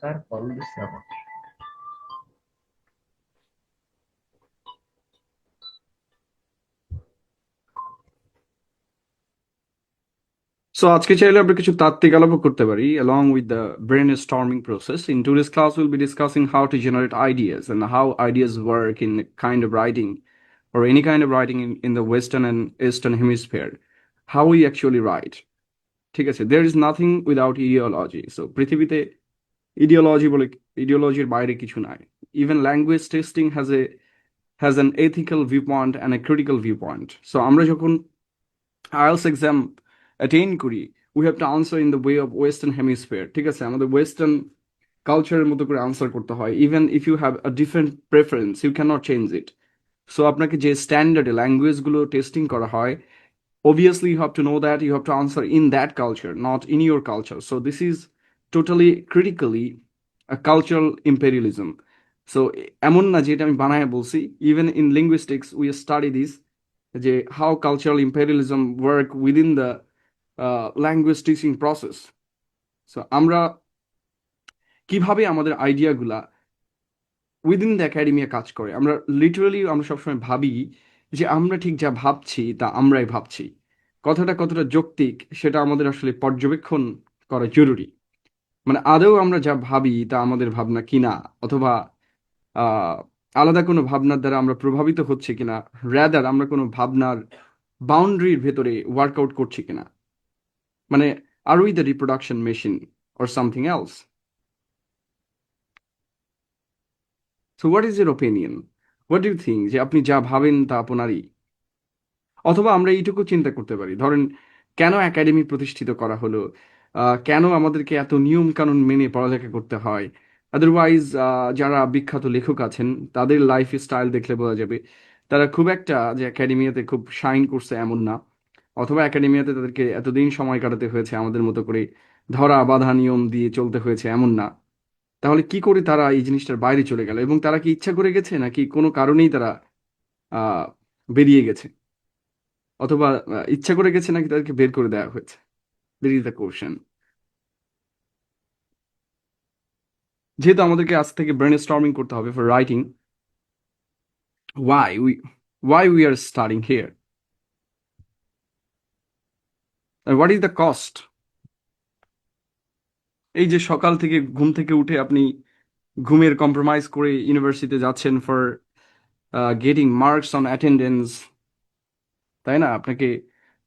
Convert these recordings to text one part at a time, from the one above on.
টাকার কল দিচ্ছে আমার। So আজকে চাইলে আমরা কিছু তাত্ত্বিক আলাপ করতে পারি along with the brainstorming process. In today's class, we'll be discussing how to generate ideas and how ideas work in kind of writing or any kind of writing in the Western and Eastern hemisphere. How we actually write. ঠিক আছে, there is nothing without ideology. So পৃথিবীতে ideology বলে ideologyর বাইরে কিছু নাই. Even language testing has an ethical viewpoint and a critical viewpoint. So আমরা যখন IELTS exam attend করি, we have to answer in the way of western hemisphere. ঠিক আছে, আমাদের ওয়েস্টার্ন কালচারের মতো করে আনসার করতে হয়। Even if you have a different preference, you can not change it. So আপনাকে যে স্ট্যান্ডার্ডে ল্যাঙ্গুয়েজগুলো টেস্টিং করা হয়, obviously you have to know that you have to answer in that culture, not in your culture. So this is totally critically a cultural imperialism. So এমন না যে এটা আমি বানায় বলছি, even in linguistics we study this, যে how cultural imperialism work within the language teaching process. So আমরা কিভাবে আমাদের আইডিয়াগুলা উইদিন দ্য একাডেমিয়া কাজ করে, আমরা লিটারালি আমরা সবসময় ভাবি যে আমরা ঠিক যা ভাবছি তা আমরাই ভাবছি। কথাটা কতটা যৌক্তিক সেটা আমাদের আসলে পর্যবেক্ষণ করা জরুরি। মানে আদৌ আমরা যা ভাবি তা আমাদের ভাবনা কিনা, অথবা আহ আলাদা কোনো ভাবনার দ্বারা আমরা প্রভাবিত হচ্ছে কিনা, র্যাদার আমরা কোনো ভাবনার বাউন্ডারির ভেতরে ওয়ার্কআউট করছি কিনা। মানে are we the reproduction machine or something else? So what is your opinion? What you think যে আপনি যা ভাবেন তা আপনারই? অথবা আমরা এইটুকু চিন্তা করতে পারি, ধরেন কেন একাডেমি প্রতিষ্ঠিত করা হলো, কেন আমাদেরকে এত নিয়ম কানুন মেনে পড়ালেখা করতে হয়? আদারওয়াইজ যারা বিখ্যাত লেখক আছেন তাদের লাইফ স্টাইল দেখলে বোঝা যাবে তারা খুব একটা যে একাডেমিয়াতে খুব শাইন করছে এমন না। অথবা একাডেমিয়াতে তাদেরকে এতদিন সময় কাটাতে হয়েছে আমাদের মতো করে ধরা বাঁধা নিয়ম দিয়ে চলতে হয়েছে এমন না। তাহলে কি করে তারা এই জিনিসটার বাইরে চলে গেল? এবং তারা কি ইচ্ছা করে গেছে নাকি কোনো কারণেই তারা আহ বেরিয়ে গেছে? অথবা ইচ্ছা করে গেছে নাকি তাদেরকে বের করে দেওয়া হয়েছে? This is the question. যেহেতু আমাদেরকে আজ থেকে ব্রেন স্টর্মিং করতে হবে for writing, why we why we are starting here, what is the cost? এই যে সকাল থেকে ঘুম থেকে উঠে আপনি ঘুমের কম্প্রোমাইজ করে ইউনিভার্সিটিতে যাচ্ছেন for getting marks on attendance, তাই না? আপনাকে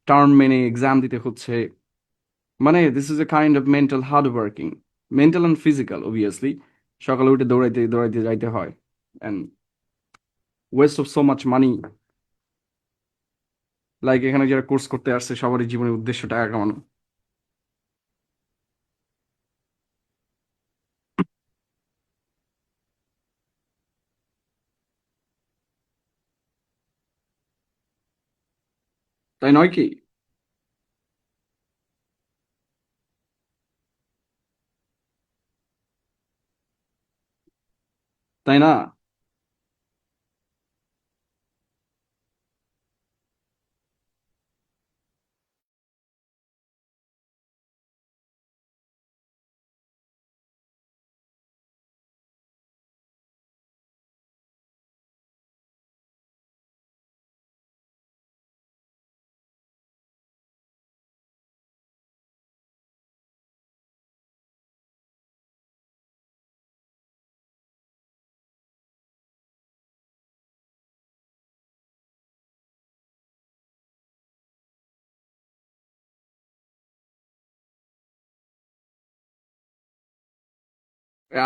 টার্ম মেনে এক্সাম দিতে হচ্ছে। মানে this is a kind of mental hard working, mental and physical obviously. সকালে উঠে দৌড়াইতে দৌড়াইতে যাইতে হয়, and West of so much money. Like এখানে যারা কোর্স করতে আসছে সবারই জীবনের উদ্দেশ্য টাকা কামানো। তাই নয় কি? তাই না?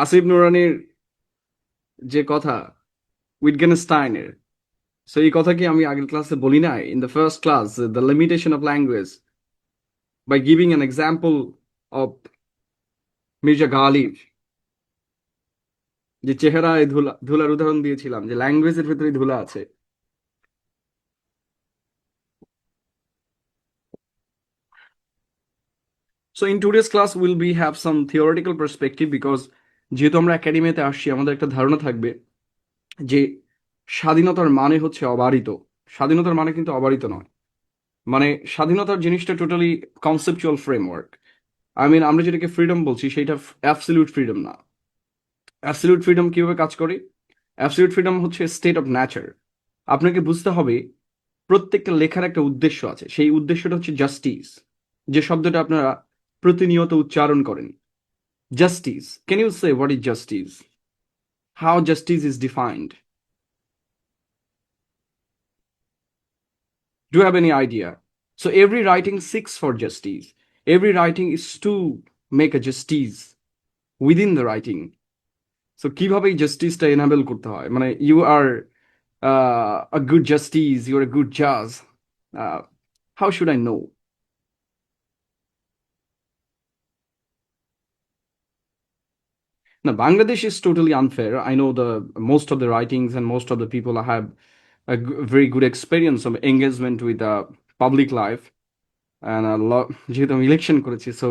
আসিফ নুরানির যে কথা, উইটগেনস্টাইনের, সো এই কথা কি আমি আগের ক্লাসে বলি নাই? In the first class, the limitation of language, by giving an example of Mirza Ghalib, যে চেহারায় ধুলার উদাহরণ দিয়েছিলাম, যে ল্যাঙ্গুয়েজের ভেতরে ধুলা আছে। So in today's class will B have some theoretical perspective, because যেহেতু আমরা একাডেমিতে আসছি আমাদের একটা ধারণা থাকবে যে স্বাধীনতার মানে হচ্ছে অবারিত। স্বাধীনতার মানে কিন্তু অবারিত নয়। মানে স্বাধীনতার জিনিসটা totally conceptual framework. I mean আমরা যেটাকে ফ্রিডম বলছি সেটা অ্যাবসলিউট ফ্রিডম না। অ্যাবসলিউট ফ্রিডম কিভাবে কাজ করে? অ্যাবসলিউট ফ্রিডম হচ্ছে স্টেট অফ নেচার। আপনাকে বুঝতে হবে প্রত্যেকটা লেখার একটা উদ্দেশ্য আছে, সেই উদ্দেশ্যটা হচ্ছে জাস্টিস, যে শব্দটা আপনারা প্রতিনিয়ত উচ্চারণ করেন। Justice, can you say what is justice? How justice is defined? Do you have any idea? So every writing seeks for justice. Every writing is to make a justice within the writing. So কিভাবে এই জাস্টিসটা enable করতে হয়, মানে you are a good justice, you're a good judge. Uh, how should I know? Now, Bangladesh is totally unfair. I know the most of the writings and most of the people have a very good experience of engagement with the public life and a lot যেহেতু আমি election করেছি, so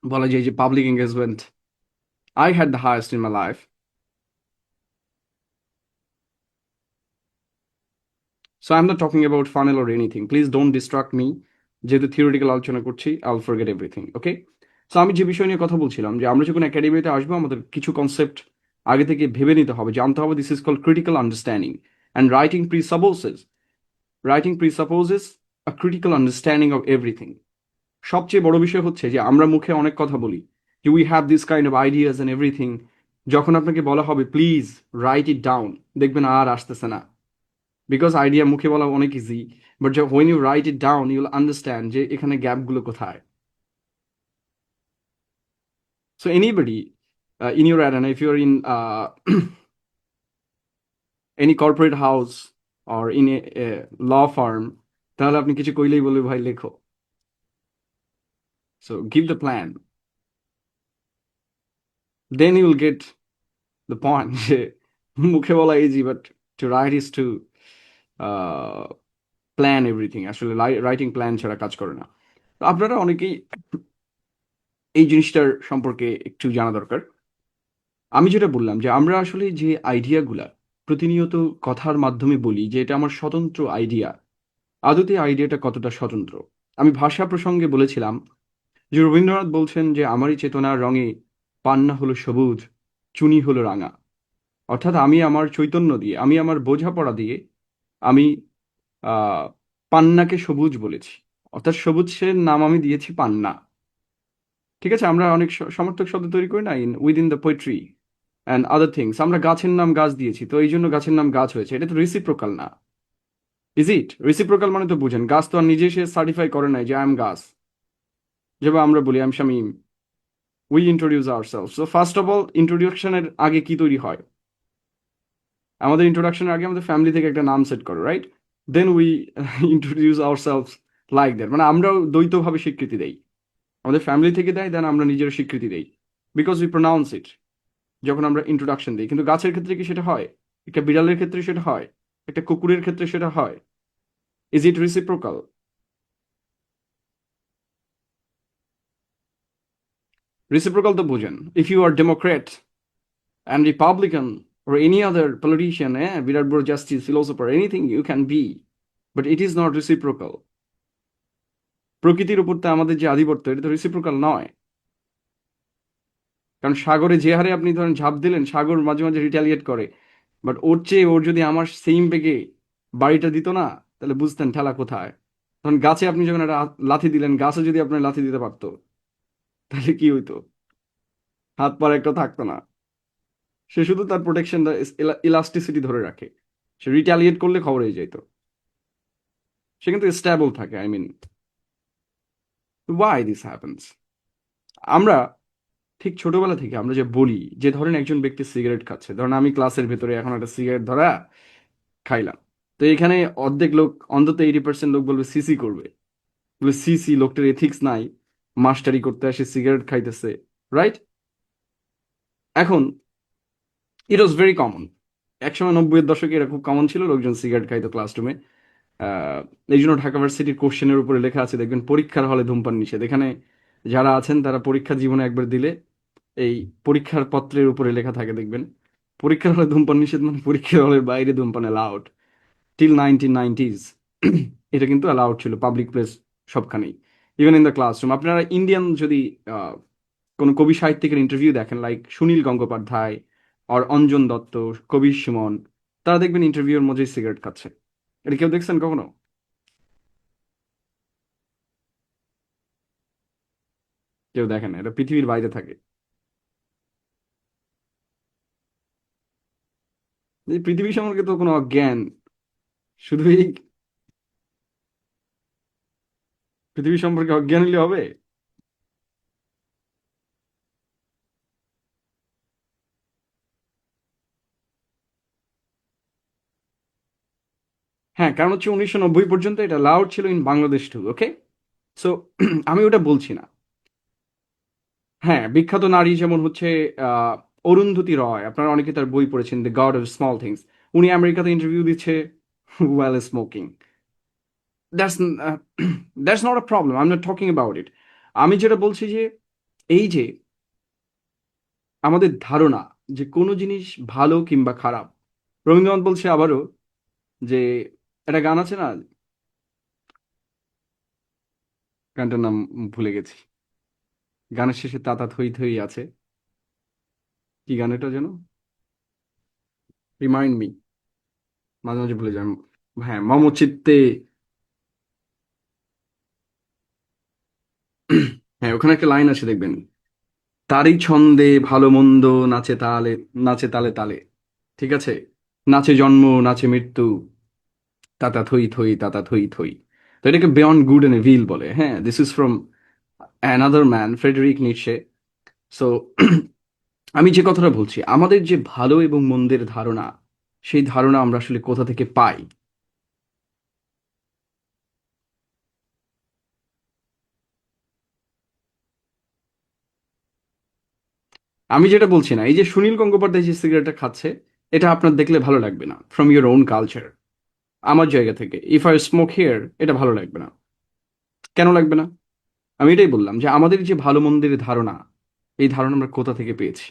বলা যায় যে public engagement I had the highest in my life. So I'm not talking about funnel or anything. Please don't distract me. যেহেতু theoretical আলোচনা করছি, I'll forget everything. Okay? So আমি যে বিষয় নিয়ে কথা বলছিলাম, যে আমরা যখন একাডেমিতে আসবো আমাদের কিছু কনসেপ্ট আগে থেকে ভেবে নিতে হবে, জানতে হবে this is called critical understanding and writing presupposes a critical understanding of everything. সবচেয়ে বড় বিষয় হচ্ছে যে আমরা মুখে অনেক কথা বলি যে we have this kind of ideas and everything, যখন আপনাকে বলা হবে প্লিজ রাইট ইট ডাউন, দেখবেন আর আসতেছে না। বিকজ আইডিয়া মুখে বলা অনেক easy, but when you write it down you'll understand যে এখানে গ্যাপগুলো কোথায়। So anybody in your arena, if your in any corporate house or in a law firm, তাহলে আপনি কিছু কইলেই বলবে ভাই লেখো। So give the plan, then you'll get the point যে মুখে বলা easy, but to write is to plan everything. আসলে রাইটিং প্ল্যান ছাড়া কাজ করে না। তো আপনারা অনেকেই এই জিনিসটার সম্পর্কে একটু জানা দরকার। আমি যেটা বললাম যে আমরা আসলে যে আইডিয়াগুলা প্রতিনিয়ত কথার মাধ্যমে বলি যে এটা আমার স্বতন্ত্র আইডিয়া, আদতে আইডিয়াটা কতটা স্বতন্ত্র? আমি ভাষা প্রসঙ্গে বলেছিলাম যে রবীন্দ্রনাথ বলছেন যে আমারই চেতনার রঙে পান্না হলো সবুজ, চুনি হলো রাঙা। অর্থাৎ আমি আমার চৈতন্য দিয়ে, আমি আমার বোঝাপড়া দিয়ে আমি আহ পান্নাকে সবুজ বলেছি, অর্থাৎ সবুজের নাম আমি দিয়েছি পান্না। ঠিক আছে, আমরা অনেক সমার্থক শব্দ তৈরি করি না within the poetry and other things. আমরা গাছের নাম গাছ দিয়েছি, তো এই জন্য গাছের নাম গাছ হয়েছে। এটা তো রিসিপ্রোকাল না, ইজ ইট? রিসিপ্রোকাল মানে তো বুঝেন, গাছ তো আর নিজে সে সার্টিফাই করে নাই যে আই এম গাছ। যেভাবে আমরা বলি I am Shamim, we introduce ourselves. So first of all ইন্ট্রোডিউকশনের আগে কি তৈরি হয়? আমাদের ইন্ট্রোডাকশনের আগে আমাদের ফ্যামিলি থেকে একটা নাম সেট করে, right? Then we introduce ourself like that. মানে আমরাও দ্বৈতভাবে স্বীকৃতি দেই, আমাদের ফ্যামিলি থেকে দেয়, দেন আমরা নিজেরা স্বীকৃতি দেই, বিকজ উই প্রোনাউন্স ইট যখন আমরা ইন্ট্রোডাকশন দিই। কিন্তু গাছের ক্ষেত্রে কি সেটা হয়? একটা বিড়ালের ক্ষেত্রে সেটা হয়? একটা কুকুরের ক্ষেত্রে সেটা হয়? Is it reciprocal? রিসিপ্রোকাল তো বুঝেন, if you are democrat and republican or any other politician, বিরাট বড় justice, philosopher, anything you can be, but it is not reciprocal. প্রকৃতির উপর তো আমাদের যে আধিপত্য, এটা তো রিসিপ্রোকাল নয়। কারণ সাগরে যে হারে আপনি ধরেন ঝাঁপ দিলেন, সাগর মাঝে মাঝে রিটালিয়েট করে, বাট ওর চেয়ে ওর যদি আমার সেম বেগে বাড়িটা দিত না, তাহলে বুঝতেন ঠেলা কোথায়। তখন গাছে আপনি যখন একটা লাথি দিলেন, গাছে যদি আপনার লাথি দিতে পারতো, তাহলে কি হইতো? হাত পার একটা থাকতো না। সে শুধু তার প্রোটেকশন, ইলাস্টিসিটি ধরে রাখে। সে রিটালিয়েট করলে খবর হয়ে যেত। সে কিন্তু স্ট্যাবল থাকে। I mean, why this happens? আমরা ঠিক ছোটবেলা থেকে আমরা যে বলি, যে ধরেন একজন ব্যক্তি সিগারেট খাচ্ছে, ধরেন আমি ক্লাসের ভেতরে এখন একটা সিগারেট ধরা খাইলাম, তো এখানে অর্ধেক লোক, অন্তত 80% লোক বলবে সিসি করবে, বলে সিসি, লোকটার এথিক্স নাই, মাস্টারি করতে আসে সিগারেট খাইতেছে, রাইট? এখন ইট ওয়াজ ভেরি কমন। একসময় 90-এর দশকে এটা খুব কমন ছিল, লোকজন সিগারেট খাইতো ক্লাসরুমে। আহ এই জন্য ঢাকা ভার্সিটির কোশ্চেনের উপরে লেখা আছে, দেখবেন পরীক্ষার হলে ধূমপান নিষেধ। এখানে যারা আছেন তারা পরীক্ষা জীবনে একবার দিলে এই পরীক্ষার পত্রের উপরে লেখা থাকে, দেখবেন পরীক্ষার হলে ধূমপান নিষেধ, মানে পরীক্ষার হলের বাইরে ধূমপান অ্যালাউড। টিল 1990s এটা কিন্তু অ্যালাউড ছিল পাবলিক প্লেস সবখানেই, ইভেন ইন দ্য ক্লাসরুম। আপনারা ইন্ডিয়ান যদি কোনো কবি সাহিত্যিকের ইন্টারভিউ দেখেন, লাইক সুনীল গঙ্গোপাধ্যায় আর অঞ্জন দত্ত, কবির সুমন, তারা দেখবেন ইন্টারভিউর মধ্যে সিগারেট খাচ্ছে। এটা কেউ দেখছেন কখনো? কেউ দেখেন না, এটা পৃথিবীর বাইরে থাকে। এই পৃথিবী সম্পর্কে তো কোনো অজ্ঞান, শুধু এই পৃথিবী সম্পর্কে অজ্ঞান হলে হবে? হ্যাঁ, কারণ হচ্ছে 1990 পর্যন্ত এটা লাউড ছিল in Bangladesh too, okay? So আমি ওটা বলছি না। হ্যাঁ, বিখ্যাত নারী যেমন হচ্ছে আহ, অরুন্ধতী রয়, আপনারা অনেকে তার বই পড়েছেন, The God of Small Things. উনি আমেরিকাতে ইন্টারভিউ দিচ্ছে while smoking. That's that's not a problem, I am not talking about it. আমি যেটা বলছি যে এই যে আমাদের ধারণা যে কোনো জিনিস ভালো কিংবা খারাপ, রবীন্দ্রনাথ বলছে আবারও যে একটা গান আছে না, গানটার নাম ভুলে গেছি, গানের শেষে তাতা থই থই আছে, কি গান এটা যেন, রিমাইন্ড মি, মাঝে মাঝে ভুলে যাই। হ্যাঁ, মম চিত্তে। হ্যাঁ, ওখানে একটা লাইন আছে দেখবেন, তারই ছন্দে ভালো মন্দ নাচে তালে, নাচে তালে তালে, ঠিক আছে, নাচে জন্ম নাচে মৃত্যু, তাতা থই থই তাতা থই থই। তো এটাকে বিয়ন্ড গুড এন্ড ইভিল বলে। হ্যাঁ, this is from another man, Friedrich Nietzsche. So আমি যে কথাটা বলছি, আমাদের যে ভালো এবং মন্দের ধারণা, সেই ধারণা আমরা আসলে কোথা থেকে পাই? আমি যেটা বলছি না, এই যে সুনীল গঙ্গোপাধ্যায় যে সিগারেটটা খাচ্ছে, এটা আপনার দেখলে ভালো লাগবে না ফ্রম ইউর ওন কালচার। আমার জায়গা থেকে ইফ আই স্মোক হিয়ার, এটা ভালো লাগবে না। কেন লাগবে না? আমি এটাই বললাম যে আমাদের যে ভালো মন্দের ধারণা, এই ধারণা আমরা কোথা থেকে পেয়েছি।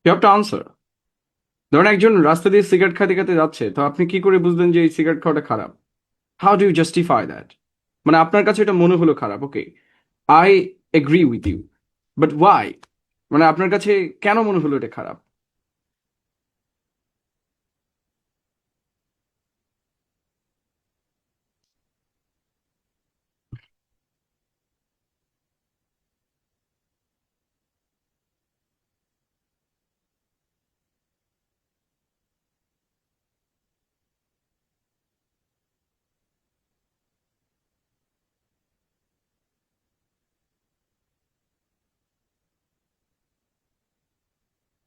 You have to answer. ধরেন একজন রাস্তা দিয়ে সিগারেট খাইতে খাইতে যাচ্ছে, তো আপনি কি করে বুঝলেন যে এই সিগারেট খাওয়াটা খারাপ? How do you justify that? মানে আপনার কাছে এটা মনে হলো খারাপ, okay, I agree with you, but why? মানে আপনার কাছে কেন মনে হলো এটা খারাপ?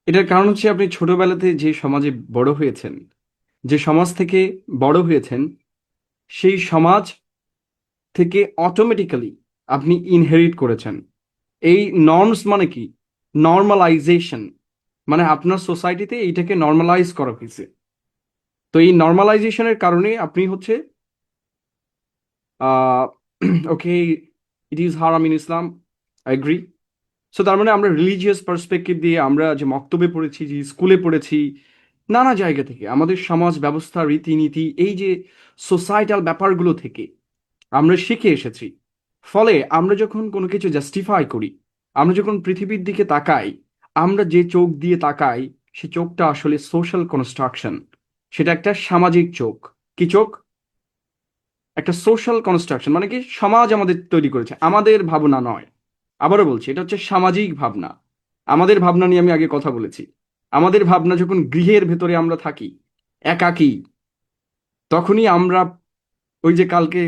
এটার কারণ হচ্ছে আপনি ছোটবেলাতে যে সমাজে বড় হয়েছেন, যে সমাজ থেকে বড় হয়েছেন, সেই সমাজ থেকে অটোমেটিক্যালি আপনি ইনহেরিট করেছেন এই নর্মস। মানে কি? নর্মালাইজেশন, মানে আপনার সোসাইটিতে এইটাকে নর্মালাইজ করা হয়েছে। তো এই নর্মালাইজেশনের কারণে আপনি হচ্ছে আহ ওকে, ইট ইজ হারাম in Islam, I agree. So তার মানে আমরা রিলিজিয়াস পার্সপেক্টিভ দিয়ে আমরা যে মক্তবে পড়েছি, যে স্কুলে পড়েছি, নানা জায়গা থেকে আমাদের সমাজ ব্যবস্থা, রীতিনীতি, এই যে সোসাইটাল ব্যাপারগুলো থেকে আমরা শিখে এসেছি। ফলে আমরা যখন কোনো কিছু জাস্টিফাই করি, আমরা যখন পৃথিবীর দিকে তাকাই, আমরা যে চোখ দিয়ে তাকাই, সে চোখটা আসলে সোশ্যাল কনস্ট্রাকশন। সেটা একটা সামাজিক চোখ। কি চোখ? একটা সোশ্যাল কনস্ট্রাকশন, মানে কি সমাজ আমাদের তৈরি করেছে, আমাদের ভাবনা নয়। আবারও বলছি, এটা হচ্ছে সামাজিক ভাবনা। আমাদের ভাবনা নিয়ে আমি আগে কথা বলেছি। আমাদের ভাবনা যখন গৃহের ভেতরে আমরা থাকি একাকী, তখনই আমরা, ওই যে কালকে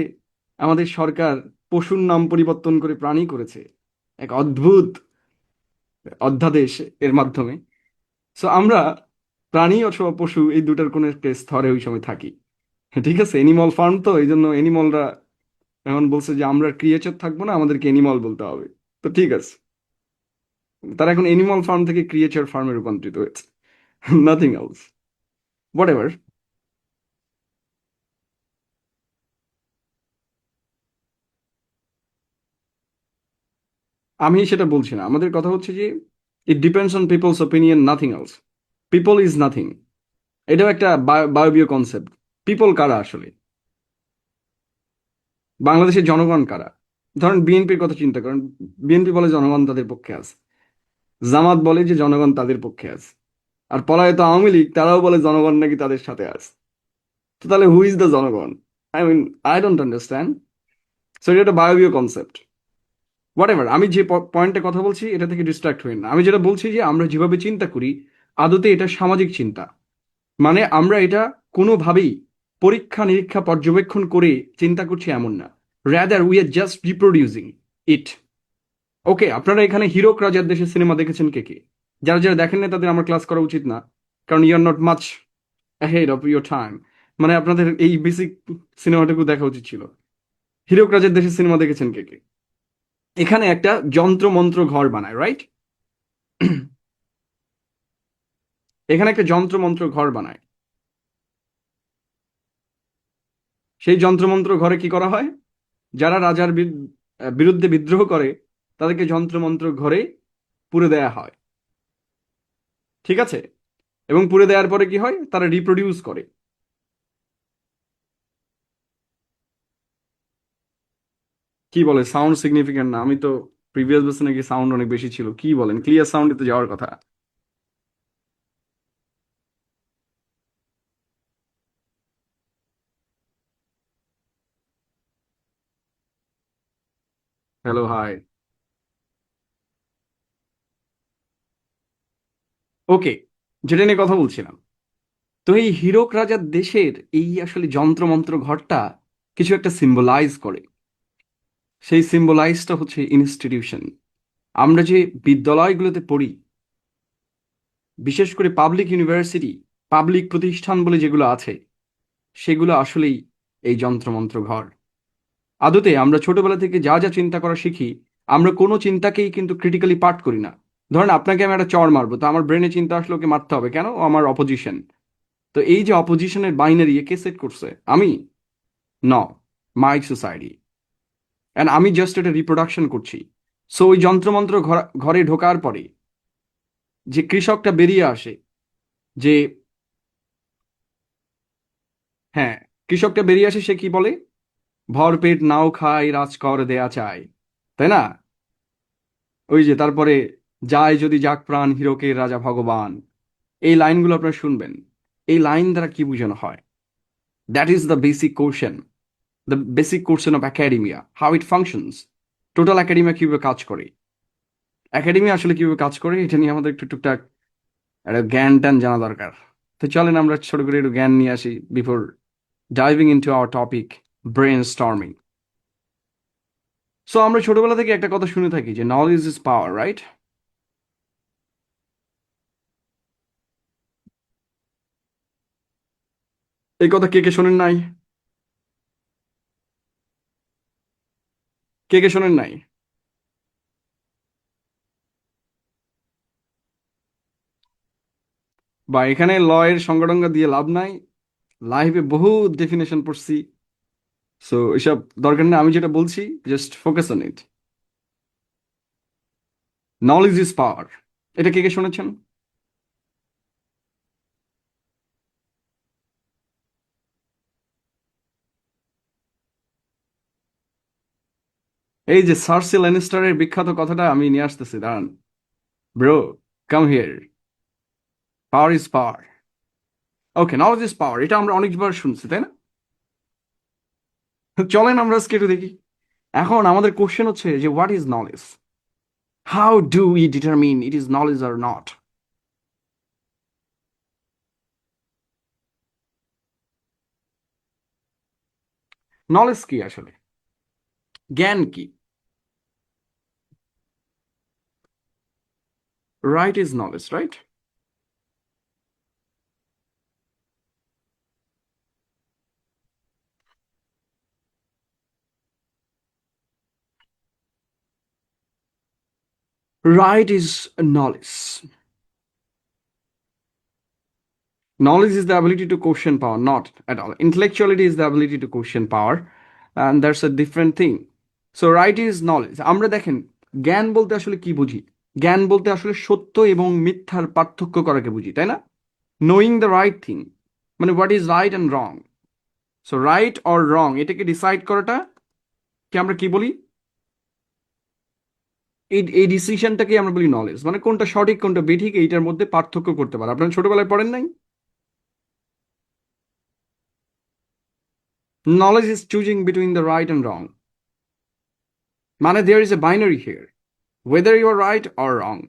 আমাদের সরকার পশুর নাম পরিবর্তন করে প্রাণী করেছে, এক অদ্ভুত অধ্যাদেশ এর মাধ্যমে। সো আমরা প্রাণী অথবা পশু, এই দুটার কোনো একটা স্তরে ওই সময় থাকি। ঠিক আছে, এনিমল ফার্ম, তো এই জন্য এনিমলরা এখন বলছে যে আমরা ক্রিয়েচার থাকবো না, আমাদেরকে এনিমল বলতে হবে। তো ঠিক আছে, তারা এখন এনিমাল ফার্ম থেকে ক্রিয়েচার ফার্মে রূপান্তরিত হয়েছে। Nothing else, what ever. আমি সেটা বলছি না, আমাদের কথা হচ্ছে যে it depends on people's opinion, nothing else. People is nothing, এটাও একটা বায়বীয় কনসেপ্ট। পিপল কারা আসলে? বাংলাদেশের জনগণ কারা? ধরেন বিএনপির কথা চিন্তা করেন, বিএনপি বলে জনগণ তাদের পক্ষে আছে, জামাত বলে যে জনগণ তাদের পক্ষে আছে, আর পলায়ত আওয়ামী লীগ তারাও বলে জনগণ নাকি তাদের সাথে আছে। তো তাহলে হু ইজ দ্য জনগণ? I mean, I don't understand. So এটা একটা বায়বীয় কনসেপ্ট। হোয়াট এভার, আমি যে পয়েন্টে কথা বলছি এটা থেকে ডিস্ট্রাক্ট হই না। আমি যেটা বলছি যে আমরা যেভাবে চিন্তা করি, আদতে এটা সামাজিক চিন্তা। মানে আমরা এটা কোনোভাবেই পরীক্ষা নিরীক্ষা পর্যবেক্ষণ করে চিন্তা করছি এমন না। রাদার উই আর জাস্ট রিপ্রোডিউসিং ইট। ওকে, আপনারা এখানে হিরোক রাজার দেশের সিনেমা দেখেছেন কে কে? যারা যারা দেখেন না তাদের আমার ক্লাস করা উচিত না, কারণ you are not much ahead of your time. মানে আপনাদের এই বেসিক সিনেমাটুকু দেখা উচিত ছিল। হিরোক রাজার দেশের সিনেমা দেখেছেন কে কে? এখানে একটা যন্ত্র মন্ত্র ঘর বানায়, রাইট? এখানে একটা যন্ত্র মন্ত্র ঘর বানায়। সেই যন্ত্রমন্ত্র ঘরে কি করা হয়? যারা রাজার বিরুদ্ধে বিদ্রোহ করে তাদেরকে যন্ত্রমন্ত্র ঘরে পুরে দেয়া হয়। ঠিক আছে? এবং পুরে দেওয়ার পরে কি হয়, তারা রিপ্রোডিউস করে। কি বলে সাউন্ড সিগনিফিকেন্ট না? আমি তো প্রিভিয়াস বছর নাকি সাউন্ড অনেক বেশি ছিল, কি বলেন? ক্লিয়ার সাউন্ডে তো যাওয়ার কথা। Hello, high. ওকে, যেটা নিয়ে কথা বলছিলাম, তো এই হীরক রাজার দেশের এই আসলে যন্ত্রমন্ত্র ঘরটা কিছু একটা সিম্বলাইজ করে। সেই সিম্বলাইজটা হচ্ছে ইনস্টিটিউশন। আমরা যে বিদ্যালয়গুলোতে পড়ি, বিশেষ করে পাবলিক ইউনিভার্সিটি, পাবলিক প্রতিষ্ঠান বলে যেগুলো আছে, সেগুলো আসলেই এই যন্ত্রমন্ত্র ঘর। আদতে আমরা ছোটবেলা থেকে যা যা চিন্তা করা শিখি, আমরা কোনো চিন্তাকেই কিন্তু ক্রিটিক্যালি পার্ট করি না। ধরেন আপনাকে আমি একটা চড় মারবো, তো আমার ব্রেনে চিন্তা আসলে ওকে মারতে হবে কেন? ও আমার অপোজিশন। তো এই যে অপোজিশনের বাইনারি কে সেট করছে? আমি? ন, মাই সোসাইটি। অ্যান্ড আমি জাস্ট এটা রিপ্রোডাকশন করছি। সো ওই যন্ত্রমন্ত্র ঘরে ঢোকার পরে যে কৃষকটা বেরিয়ে আসে, যে, হ্যাঁ, কৃষকটা বেরিয়ে আসে, সে কি বলে? ভর পেট নাও খাই রাজকর দেয়া চাই, তাই না? ওই যে তারপরে, যায় যদি যাক প্রাণ হীরকের রাজা ভগবান। এই লাইনগুলো আপনারা শুনবেন। এই লাইন দ্বারা কি বোঝানো হয়? That is the basic question, the basic question of academia, how it functions. Total academia কিভাবে কাজ করে, একাডেমি আসলে কিভাবে কাজ করে, এটা নিয়ে আমাদের একটু টুকটাক একটা জ্ঞান ট্যান জানা দরকার। তো চলেন আমরা ছোট করে একটু জ্ঞান নিয়ে আসি before diving into our topic, brainstorming. So আমরা ছোটবেলা থেকে একটা কথা শুনে থাকি যে নলেজ ইজ পাওয়ার, রাইট? এই কথা কে কে শোনেন নাই? কে কে শোনেন নাই? বা এখানে ল এর সংগঠনটা দিয়ে লাভ নাই, লাইভে বহু ডেফিনেশন পড়ছি। সো এসব দরকার নেই, আমি যেটা বলছি just focus on it. Knowledge is power, এটা কে কে শুনেছেন? এই যে সার্সি ল্যানিস্টারের বিখ্যাত কথাটা আমি নিয়ে আসতেছি, দাঁড়ান। Bro, come here. Power is power. Okay, knowledge is power, এটা আমরা অনেকবার শুনছি, তাই না? চলেন আমরা আজকে একটু দেখি। এখন আমাদের কোশ্চেন হচ্ছে যে what is knowledge, how do we determine it is knowledge are not? Knowledge কি আসলে? জ্ঞান কি? Right is knowledge, right? Right is knowledge. Knowledge is the ability to question power, not at all. Intellectuality is the ability to question power, and that's a different thing. So right is knowledge. আমরা দেখেন জ্ঞান বলতে আসলে কি বুঝি? জ্ঞান বলতে আসলে সত্য এবং মিথ্যার পার্থক্য করাকে বুঝি, তাই না? নোয়িং দ্য রাইট থিং, মানে what is right and wrong. So right or wrong এটাকে ডিসাইড করাটা কি আমরা কি বলি? এই ডিসিশনটাকে আমরা বলি নলেজ, মানে কোনটা সঠিক কোনটা বেঠিক এইটার মধ্যে পার্থক্য করতে পারে। আপনারা ছোটবেলায় পড়েন নাই? Knowledge is choosing between the right and wrong, মানে there is a binary here, whether you are right or wrong.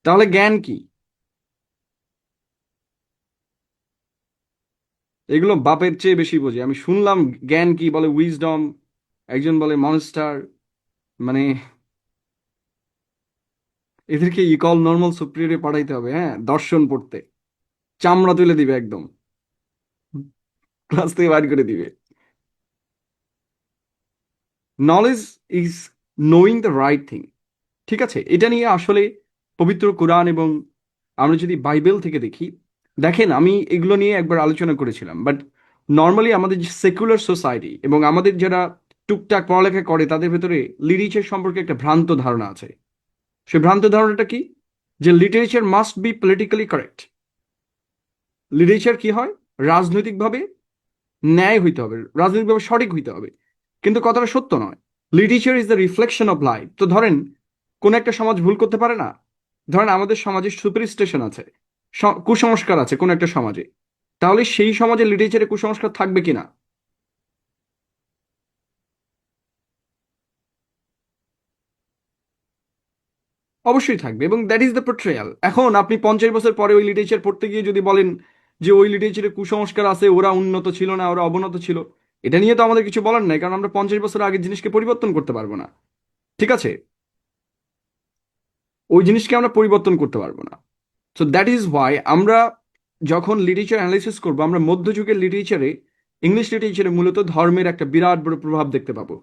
তাহলে জ্ঞান কি? এগুলো বাপের চেয়ে বেশি বোঝে। আমি শুনলাম জ্ঞান কি বলে উইজডম, একজন বলে মনস্টার, মানে এদেরকে ইকল নর্মাল সুপ্রিয়রে পাঠাইতে হবে, হ্যাঁ, দর্শন পড়তে, চামড়া তুলে দিবে একদম, ক্লাস থেকে বাইর করে দিবে। Knowledge is knowing the right thing. ঠিক আছে, এটা নিয়ে আসলে পবিত্র কোরআন এবং আমরা যদি বাইবেল থেকে দেখি, দেখেন আমি এগুলো নিয়ে একবার আলোচনা করেছিলাম, বাট নর্মালি আমাদের যে সেকুলার সোসাইটি এবং আমাদের যারা টুকটাক পড়ালেখা করে তাদের ভেতরে লিটারেচার সম্পর্কে একটা ভ্রান্ত ধারণা আছে। সে ভ্রান্ত ধারণাটা কি? যে literature must be politically correct. Literature কি হয়? রাজনৈতিকভাবে ন্যায় হইতে হবে, রাজনৈতিকভাবে সঠিক হইতে হবে। কিন্তু কথাটা সত্য নয়। Literature is the reflection of life. তো ধরেন কোন একটা সমাজ ভুল করতে পারে না? ধরেন আমাদের সমাজে সুপারস্টিশন আছে, কুসংস্কার আছে কোন একটা সমাজে, তাহলে সেই সমাজে লিটারেচারে কুসংস্কার থাকবে কিনা? অবশ্যই থাকবে, এবং দ্যাট ইজ দ্য পোর্ট্রেয়াল। এখন আপনি 50 বছর পরে ওই লিটারেচার পড়তে গিয়ে যদি বলেন যে ওই লিটারেচারে কুসংস্কার আছে, ওরা উন্নত ছিল না, ওরা অবনত ছিল, এটা নিয়ে তো আমাদের কিছু বলার নাই, কারণ আমরা 50 বছর আগের জিনিসকে পরিবর্তন করতে পারবো না। ঠিক আছে, ওই জিনিসকে আমরা পরিবর্তন করতে পারবো না। সো দ্যাট ইজ ওয়াই আমরা যখন লিটারেচার অ্যানালাইসিস করবো, আমরা মধ্যযুগের লিটারেচারে, ইংলিশ লিটারেচারে মূলত ধর্মের একটা বিরাট বড় প্রভাব দেখতে পাবো।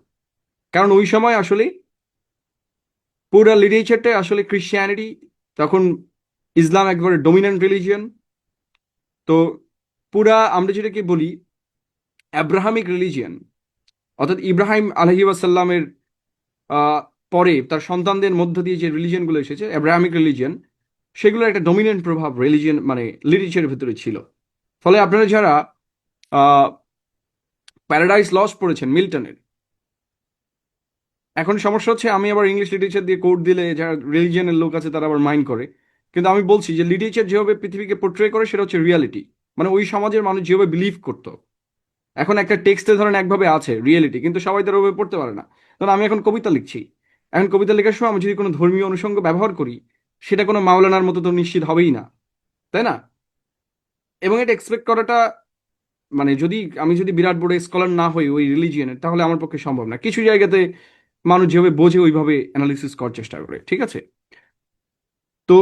কারণ ওই সময় আসলে পুরো লিটারেচারটাই আসলে ক্রিশ্চিয়ানিটি, তখন ইসলাম একবারে ডমিনেন্ট রিলিজিয়ন। তো পুরা আমরা যেটাকে বলি অ্যাব্রাহামিক রিলিজিয়ন, অর্থাৎ ইব্রাহিম আলহি ওয়াসাল্লামের পরে তার সন্তানদের মধ্য দিয়ে যে রিলিজিয়নগুলো এসেছে অ্যাব্রাহামিক রিলিজিয়ন, সেগুলোর একটা ডমিনেন্ট প্রভাব রিলিজিয়ন মানে লিটারেচারের ভিতরে ছিল। ফলে আপনারা যারা প্যারাডাইস লস্ট পড়েছেন মিল্টনের, এখন সমস্যা হচ্ছে আমি আবার ইংলিশ লিটারেচার দিয়ে কোড দিলে যারা রিলিজিয়নের লোক আছে তারা আবার মাইন্ড করে। কিন্তু আমি বলছি যে লিটারেচার যেভাবে পৃথিবীকে পোর্ট্রে করে সেটা হচ্ছে রিয়ালিটি, মানে ওই সমাজের মানুষ যেভাবে বিলিভ করতো। এখন একটা টেক্সটে ধরেন একভাবে আছে রিয়েলিটি, কিন্তু সবাই তার ওভাবে পড়তে পারে না। ধরুন আমি এখন কবিতা লিখছি, এখন কবিতা লেখার সময় আমি যদি কোনো ধর্মীয় অনুষঙ্গ ব্যবহার করি, সেটা কোনো মাওলানার মতো তো নিশ্চিত হবেই না, তাই না? এবং এটা এক্সপেক্ট করাটা, মানে আমি যদি বিরাট বড় স্কলার না হই ওই রিলিজিয়নের, তাহলে আমার পক্ষে সম্ভব না। কিছু জায়গাতে মানুষ যেভাবে বোঝে ওইভাবে অ্যানালিসিস করার চেষ্টা করে, ঠিক আছে? তো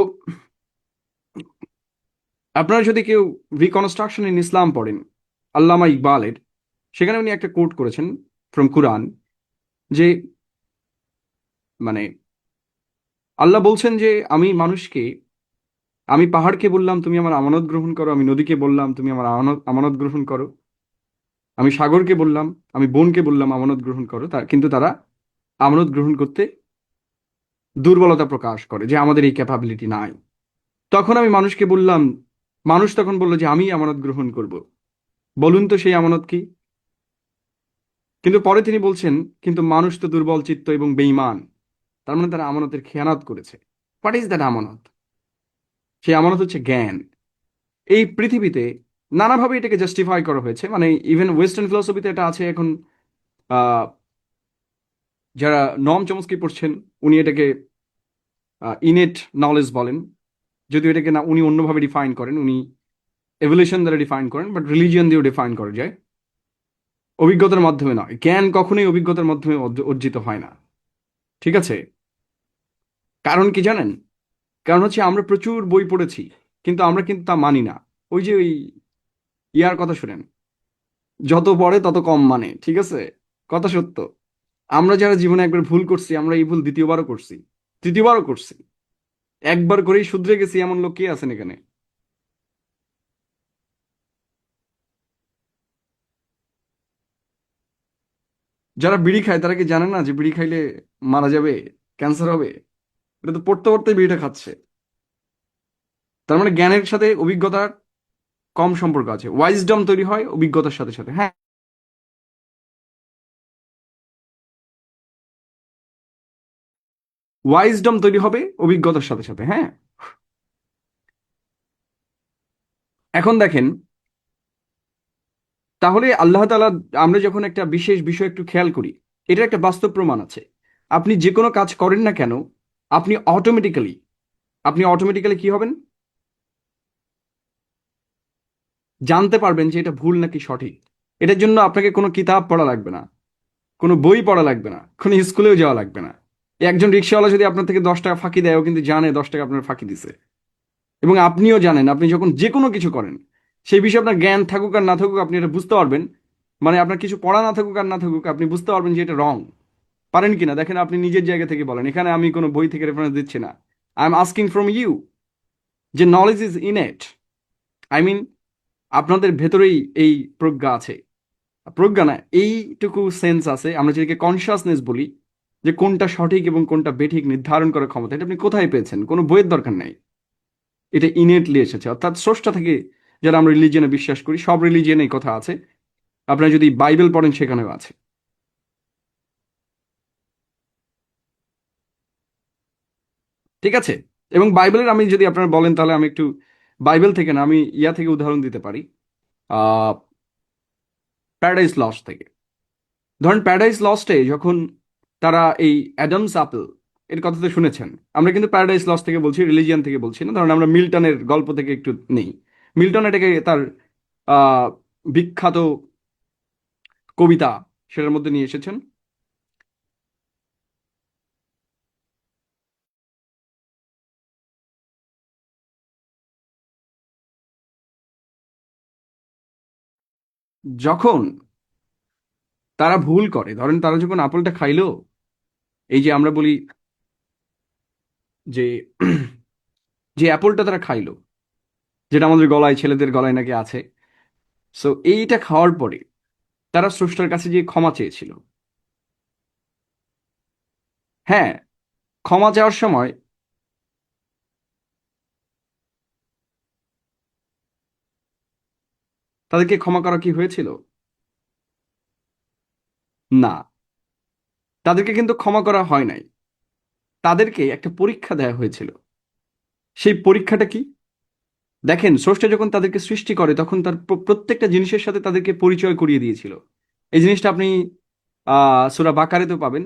আপনারা যদি কেউ রিকনস্ট্রাকশন ইন ইসলাম পড়েন আল্লামা ইকবালের, সেখানে উনি একটা কোট করেছেন ফ্রম কুরআন, যে মানে আল্লাহ বলছেন যে আমি পাহাড়কে বললাম তুমি আমার আমানত গ্রহণ করো, আমি নদীকে বললাম তুমি আমার আমানত আমানত গ্রহণ করো, আমি সাগরকে বললাম, আমি বনকে বললাম আমানত গ্রহণ করো, কিন্তু তারা আমানত গ্রহণ করতে দুর্বলতা প্রকাশ করে, যে আমাদের এই ক্যাপাবিলিটি নাই। তখন আমি মানুষকে বললাম, মানুষ তখন বললো যে আমি আমানত গ্রহণ করব, বলুন তো সেই আমানত কি? কিন্তু পরে তিনি বলছেন, কিন্তু মানুষ তো দুর্বল চিত্ত এবং বেঈমান, তার মানে তারা আমানতের খেয়ানত করেছে। হোয়াট ইজ দ্যাট আমানত? সেই আমানত হচ্ছে জ্ঞান। এই পৃথিবীতে নানাভাবে এটাকে জাস্টিফাই করা হয়েছে, মানে ইভেন ওয়েস্টার্ন ফিলসফিতে এটা আছে এখন। আহ, যারা নম চমস্কি পড়ছেন, উনি এটাকে ইনেট নলেজ বলেন, যদিও এটাকে না উনি অন্যভাবে ডিফাইন করেন, উনি এভলিউশন দ্বারা ডিফাইন করেন, বাট রিলিজিয়ন দিয়েও ডিফাইন করা যায়। অভিজ্ঞতার মাধ্যমে নয়, জ্ঞান কখনোই অভিজ্ঞতার মাধ্যমে অর্জিত হয় না। ঠিক আছে? কারণ কি জানেন? কারণ হচ্ছে আমরা প্রচুর বই পড়েছি, কিন্তু আমরা কিন্তু তা মানি না। ওই যে ওই ইয়ার কথা শুনেন, যত পড়ে তত কম মানে, ঠিক আছে? কথা সত্য। আমরা যারা জীবনে একবার ভুল করছি, আমরা এই ভুল দ্বিতীয়বারও করছি, তৃতীয়বারও করছি। একবার করেই শুধরে গেছি এমন লোক কে আছেন এখানে? যারা বিড়ি খায় তারা কি জানে না যে বিড়ি খাইলে মারা যাবে, ক্যান্সার হবে? এটা তো পড়তে পড়তে বিড়িটা খাচ্ছে। তার মানে জ্ঞানের সাথে অভিজ্ঞতার কম সম্পর্ক আছে। ওয়াইজডম তৈরি হয় অভিজ্ঞতার সাথে সাথে, হ্যাঁ। ওয়াইজডম তৈরি হবে অভিজ্ঞতার সাথে সাথে, হ্যাঁ। এখন দেখেন, তাহলে আল্লাহ তাআলা, আমরা যখন একটা বিশেষ বিষয় একটু খেয়াল করি, এটা একটা বাস্তব প্রমাণ আছে। আপনি যে কোনো কাজ করেন না কেন, আপনি অটোমেটিক্যালি আপনি অটোমেটিক্যালি কি হবেন? জানতে পারবেন যে এটা ভুল নাকি সঠিক। এটার জন্য আপনাকে কোনো কিতাব পড়া লাগবে না, কোনো বই পড়া লাগবে না, কোনো স্কুলেও যাওয়া লাগবে না। একজন রিক্সাওয়ালা যদি আপনার থেকে 10 টাকা ফাঁকি দেয়, ও কিন্তু জানে 10 টাকা আপনার ফাঁকি দিছে। এবং আপনিও জানেন, আপনি যখন যে কোনো কিছু করেন, সেই বিষয়ে আপনার জ্ঞান থাকুক আর না থাকুক, আপনি এটা বুঝতে পারবেন। মানে আপনার কিছু পড়া না থাকুক আর না থাকুক, আপনি বুঝতে পারবেন যে এটা রং। পারেন কিনা দেখেন, আপনি নিজের জায়গা থেকে বলেন, এখানে আমি কোনো বই থেকে রেফারেন্স দিচ্ছি না। I am asking from you, যে knowledge is innate. I mean, আপনাদের ভেতরেই এই প্রজ্ঞা আছে। প্রজ্ঞা না, এইটুকু সেন্স আছে, আমরা যেটাকে কনসিয়াসনেস বলি, যে কোনটা সঠিক এবং কোনটা বেঠিক নির্ধারণ করার ক্ষমতা। এটা আপনি কোথায় পেয়েছেন? কোনো বইয়ের দরকার নাই। এটা ইনেটলি এসেছে, অর্থাৎ স্রষ্টা থেকে। যারা আমরা রিলিজিয়নে বিশ্বাস করি, সব রিলিজিয়নে এই কথা আছে। আপনারা যদি বাইবেল পড়েন সেখানেও আছে। ঠিক আছে? এবং বাইবেলের, আমি যদি আপনারা বলেন তাহলে আমি একটু বাইবেল থেকে না, আমি ইয়া থেকে উদাহরণ দিতে পারি। আহ প্যারাডাইস লস্ট থেকে। ধরেন প্যারাডাইস লস্টে যখন তারা এই অ্যাডামস আপেল, এর কথা তো শুনেছেন। আমরা কিন্তু প্যারাডাইস লস্ট থেকে বলছি, রিলিজিয়ান থেকে বলছি না। ধরেন আমরা মিল্টনের গল্প থেকে একটু নেই। মিল্টন এটাকে তার আহ বিখ্যাত কবিতা, সেটার মধ্যে নিয়ে এসেছেন। যখন তারা ভুল করে, ধরেন তারা যখন আপেলটা খাইলো, এই যে আমরা বলি যে যে অ্যাপলটা তারা খাইলো, যেটা আমাদের গলায়, ছেলেদের গলায় নাকি আছে। সো এইটা খাওয়ার পরে তারা স্রষ্টার কাছে গিয়ে ক্ষমা চেয়েছিল। হ্যাঁ, ক্ষমা চাওয়ার সময় তাদেরকে ক্ষমা করা কি হয়েছিল? না, তাদেরকে কিন্তু ক্ষমা করা হয় নাই। তাদেরকে একটা পরীক্ষা দেওয়া হয়েছিল। সেই পরীক্ষাটা কি? দেখেন, স্রষ্টা যখন তাদেরকে সৃষ্টি করে তখন তার প্রত্যেকটা জিনিসের সাথে তাদেরকে পরিচয় করিয়ে দিয়েছিল। এই জিনিসটা আপনি সূরা বাকারাতেও পাবেন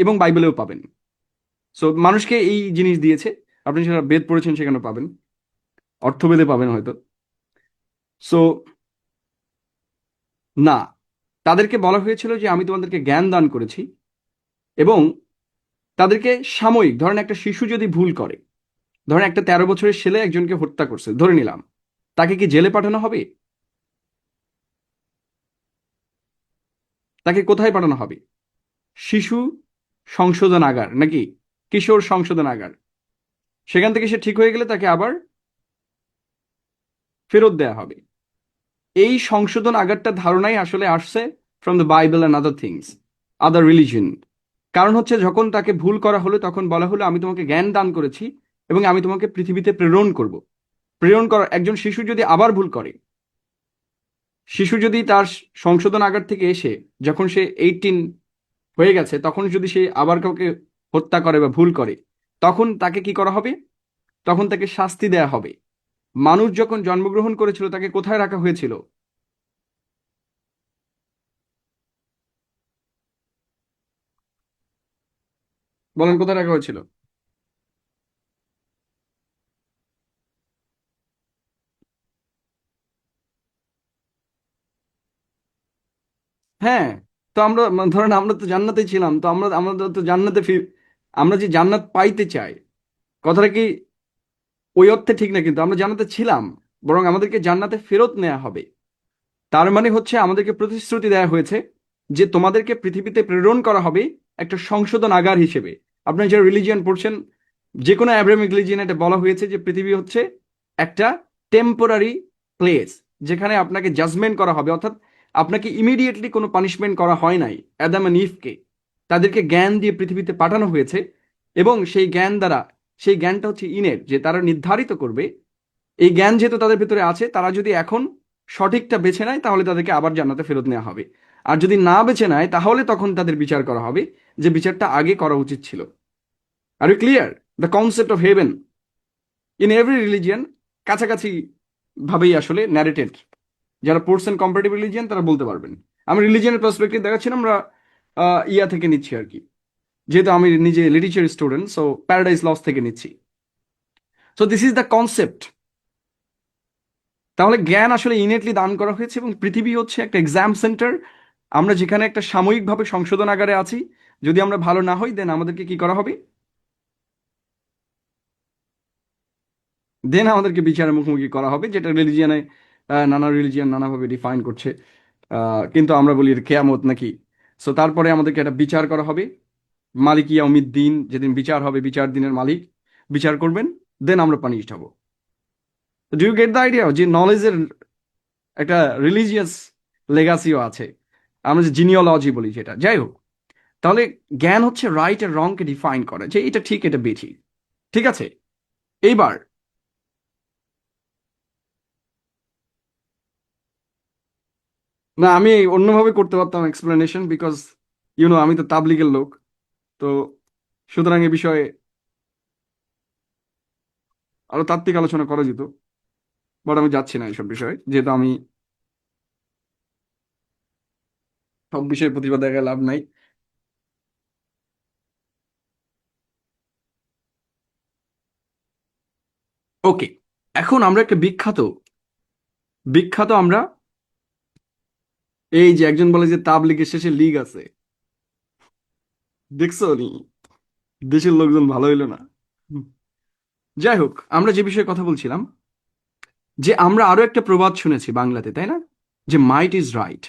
এবং বাইবেলেও পাবেন। সো মানুষকে এই জিনিস দিয়েছে। আপনি যারা বেদ পড়েছেন সেখানে পাবেন, অর্থবেদে পাবেন হয়তো। সো না, তাদেরকে বলা হয়েছিল যে আমি তোমাদেরকে জ্ঞান দান করেছি। এবং তাদেরকে সাময়িক, ধরেন একটা শিশু যদি ভুল করে, ধরেন একটা 13 বছরের ছেলে একজনকে হত্যা করছে ধরে নিলাম, তাকে কি জেলে পাঠানো হবে? তাকে কোথায় পাঠানো হবে? শিশু সংশোধনাগার নাকি কিশোর সংশোধনাগার। সেখান থেকে সে ঠিক হয়ে গেলে তাকে আবার ফেরত দেয়া হবে। এই সংশোধন আগারটার ধারণাই আসলে আসছে from the Bible and other things, other religion. কারণ হচ্ছে, যখন তাকে ভুল করা হলো তখন বলা হলো আমি তোমাকে জ্ঞান দান করেছি এবং আমি তোমাকে পৃথিবীতে প্রেরণ করব। প্রেরণ করা, একজন শিশু যদি আবার ভুল করে, শিশু যদি তার সংশোধনাগার থেকে এসে, যখন সে 18 হয়ে গেছে, তখন যদি সে আবার কাউকে হত্যা করে বা ভুল করে, তখন তাকে কি করা হবে? তখন তাকে শাস্তি দেয়া হবে। মানুষ যখন জন্মগ্রহণ করেছিল তাকে কোথায় রাখা হয়েছিল? বলেন, কোথায় রাখা হয়েছিল? হ্যাঁ। তো আমরা ধরেন আমরা তো জান্নাতে ছিলাম, তো আমরা তো জান্নাতে আমরা যে জান্নাত পাইতে চাই, কথাটা কি ওই অর্থে ঠিক না, কিন্তু আমরা জান্নাতে ছিলাম। বরং আমাদেরকে জান্নাতে ফেরত নেওয়া হবে। তার মানে হচ্ছে আমাদেরকে প্রতিশ্রুতি দেওয়া হয়েছে যে তোমাদেরকে পৃথিবীতে প্রেরণ করা হবে একটা সংশোধনাগার হিসেবে। আপনারা যারা রিলিজিয়ান পড়ছেন, যে কোনো অ্যাব্রাহামিক রিলিজিয়ন এটা বলা হয়েছে যে পৃথিবী হচ্ছে একটা টেম্পোরারি প্লেস, যেখানে আপনাকে জাজমেন্ট করা হবে, অর্থাৎ আপনাকে ইমিডিয়েটলি কোনো পানিশমেন্ট করা হয় নাই। অ্যাদাম এন্ড ইভকে তাদেরকে জ্ঞান দিয়ে পৃথিবীতে পাঠানো হয়েছে, এবং সেই জ্ঞান দ্বারা, সেই জ্ঞানটা হচ্ছে ইনের, যে তারা নির্ধারিত করবে এই জ্ঞান যেহেতু তাদের ভিতরে আছে, তারা যদি এখন সঠিকটা বেছে নেয় তাহলে তাদেরকে আবার জান্নাতে ফেরত নেওয়া হবে। আর যদি না বেছে নেয় তাহলে তখন তাদের বিচার করা হবে, যে বিচারটা আগে করা উচিত ছিল। Are you clear? The concept of heaven in every religion কাছাকাছি ভাবেই আসলে ন্যারেটেড। যারা পড়ছেন কম্পারেটিভ রিলিজিয়ান তারা বলতে পারবেন। আমি রিলিজিয়ানের পার্সপেক্টিভ দেখাচ্ছি না, আমরা ইয়া থেকে নিচ্ছি আর কি, যেহেতু আমি নিজে literature student, so paradise lost থেকে নিচ্ছি। So this is the concept. তাহলে জ্ঞান আসলে ইনেটলি দান করা হয়েছে, এবং পৃথিবী হচ্ছে একটা এক্সাম সেন্টার, আমরা যেখানে একটা সাময়িকভাবে সংশোধনাগারে আছি। যদি আমরা ভালো না হই দেন আমাদেরকে কি করা হবে? দেন আমাদেরকে বিচারের মুখোমুখি করা হবে, যেটা রিলিজিয়ানে নানা রিলিজিয়ান নানাভাবে ডিফাইন করছে। কিন্তু আমরা বলি এটা কেয়ামত নাকি। সো তারপরে আমাদেরকে একটা বিচার করা হবে, মালিক ইয়াউমিদ্দিন, যেদিন বিচার হবে, বিচার দিনের মালিক বিচার করবেন, দেন আমরা পানিশড হব। Do you get the idea যে নলেজের একটা রিলিজিয়াস লেগাসিও আছে, আমরা যে জিনিওলজি বলি যেটা। যাই হোক, তাহলে জ্ঞান হচ্ছে রাইট আর রংকে ডিফাইন করে, যে এটা ঠিক এটা বেঠিক। ঠিক আছে, এইবার না, আমি অন্যভাবে করতে পারতাম এক্সপ্লেনেশন, বিকজ আমি তো তাবলিগের লোক, তো সুতরাং এ বিষয়ে আরো তাত্ত্বিক আলোচনা করা যেত, বাট আমি যাচ্ছি না এইসব বিষয়ে, যেহেতু আমি সব বিষয়ে প্রতিবাদ দেখায় লাভ নাই। ওকে, এখন আমরা একটা বিখ্যাত বিখ্যাত আমরা, এই যে একজন বলে যে তাবলিগের শেষে লিগ আছে, দেখছো নি? দেশের লোকজন ভালো হইলো না। হুম। যাই হোক, আমরা যে বিষয়ে কথা বলছিলাম, যে আমরা আরো একটা প্রবাদ শুনেছি বাংলাতে, তাই না? যে মাইট ইজ রাইট।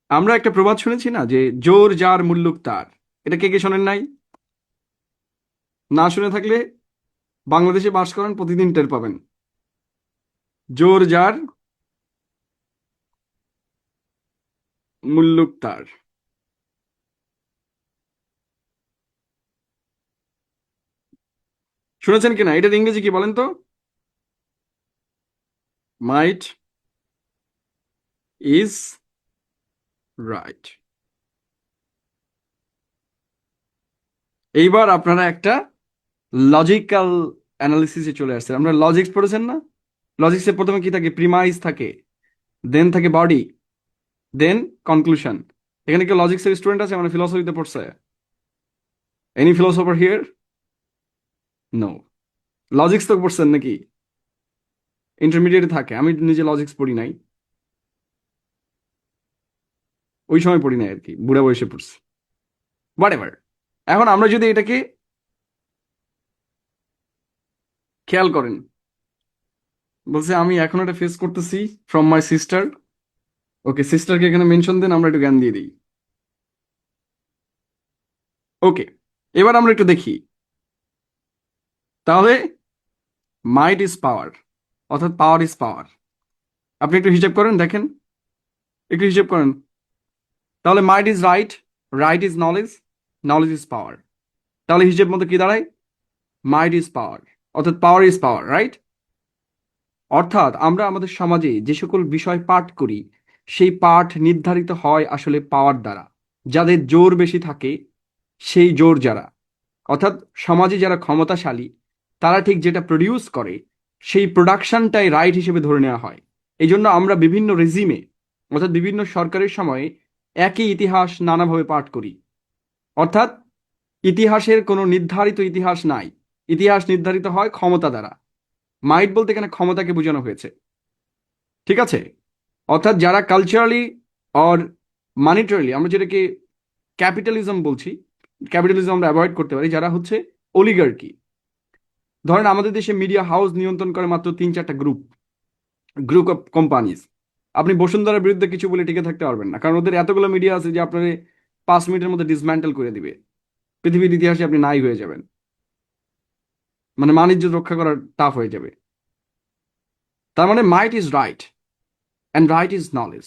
আমরা একটা প্রবাদ শুনেছি না, যে জোর যার মুল্লুক তার। এটা কে কে শোনেন নাই? না শুনে থাকলে বাংলাদেশে বাস করেন, প্রতিদিন টের পাবেন। জোর যার মুল্লুক তার। শুনেছেন কিনা? এটার ইংরেজি কি বলেন তো? Might is right. এইবার আপনারা একটা লজিক্যাল অ্যানালিসিসে চলে আসছেন। আমরা লজিক্স পড়েছেন না? লজিক্সে প্রথমে কি থাকে? প্রিমাইস থাকে, দেন থাকে বডি, দেন কনক্লুশন। এখানে কি লজিক্সের স্টুডেন্ট আছে? মানে ফিলসফিতে পড়ছে? Any philosopher here? No. Logics তো পড়ছেন নাকি? ইন্টারমিডিয়েটে থাকে, আমি নিজে লজিক্স পড়ি নাই, ওই সময় পড়ি নাই আর কি, বুড়া বয়সে পড়ছি। What ever. এখন আমরা যদি এটাকে খেয়াল করেন, বলছে আমি এখন এটা ফেস করতেছি ফ্রম মাই সিস্টার। ওকে, সিস্টারকে এখানে মেনশন দেন, আমরা একটু জ্ঞান দিয়ে দিই। ওকে, এবার আমরা একটু দেখি, তাহলে মাইট ইজ পাওয়ার, অর্থাৎ পাওয়ার ইজ পাওয়ার। আপনি একটু হিসাব করেন, দেখেন, একটু হিসাব করেন। তাহলে might is right, right is knowledge, knowledge is পাওয়ার। তাহলে হিসেব মতো কি দাঁড়ায়? মাইট ইজ পাওয়ার, অর্থাৎ পাওয়ার ইজ পাওয়ার, রাইট? অর্থাৎ আমরা আমাদের সমাজে যে সকল বিষয় পাঠ করি, সেই পাঠ নির্ধারিত হয় আসলে পাওয়ার দ্বারা। যাদের জোর বেশি থাকে, সেই জোর যারা, অর্থাৎ সমাজে যারা ক্ষমতাশালী, তারা ঠিক যেটা প্রডিউস করে, সেই প্রোডাকশনটাই রাইট হিসেবে ধরে নেওয়া হয়। এই জন্য আমরা বিভিন্ন রেজিমে, অর্থাৎ বিভিন্ন সরকারের সময়ে একই ইতিহাস নানাভাবে পাঠ করি। অর্থাৎ ইতিহাসের কোনো নির্ধারিত ইতিহাস নাই, ইতিহাস নির্ধারিত হয় ক্ষমতা দ্বারা। মাইট বলতে এখানে ক্ষমতাকে বোঝানো হয়েছে। ঠিক আছে? অর্থাৎ যারা কালচারালি অর মানিটারিলি, আমরা যেটাকে ক্যাপিটালিজম বলছি, ক্যাপিটালিজম আমরা অ্যাভয়েড করতে পারি, যারা হচ্ছে অলিগার্কি। ধরেন আমাদের দেশে মিডিয়া হাউস নিয়ন্ত্রণ করে মাত্র 3-4টা গ্রুপ, গ্রুপ অফ কোম্পানিজ। আপনি বসুন্ধরার বিরুদ্ধে কিছু বলে টিকে থাকতে পারবেন না, কারণ ওদের এতগুলো মিডিয়া আছে যে আপনার 5 মিনিটের মধ্যে ডিসম্যান্টেল করে দিবে। পৃথিবীর ইতিহাসে আপনি নাই হয়ে যাবেন, মানে বাণিজ্য রক্ষা করা টাফ হয়ে যাবে। তার মানে might is right, and right is knowledge,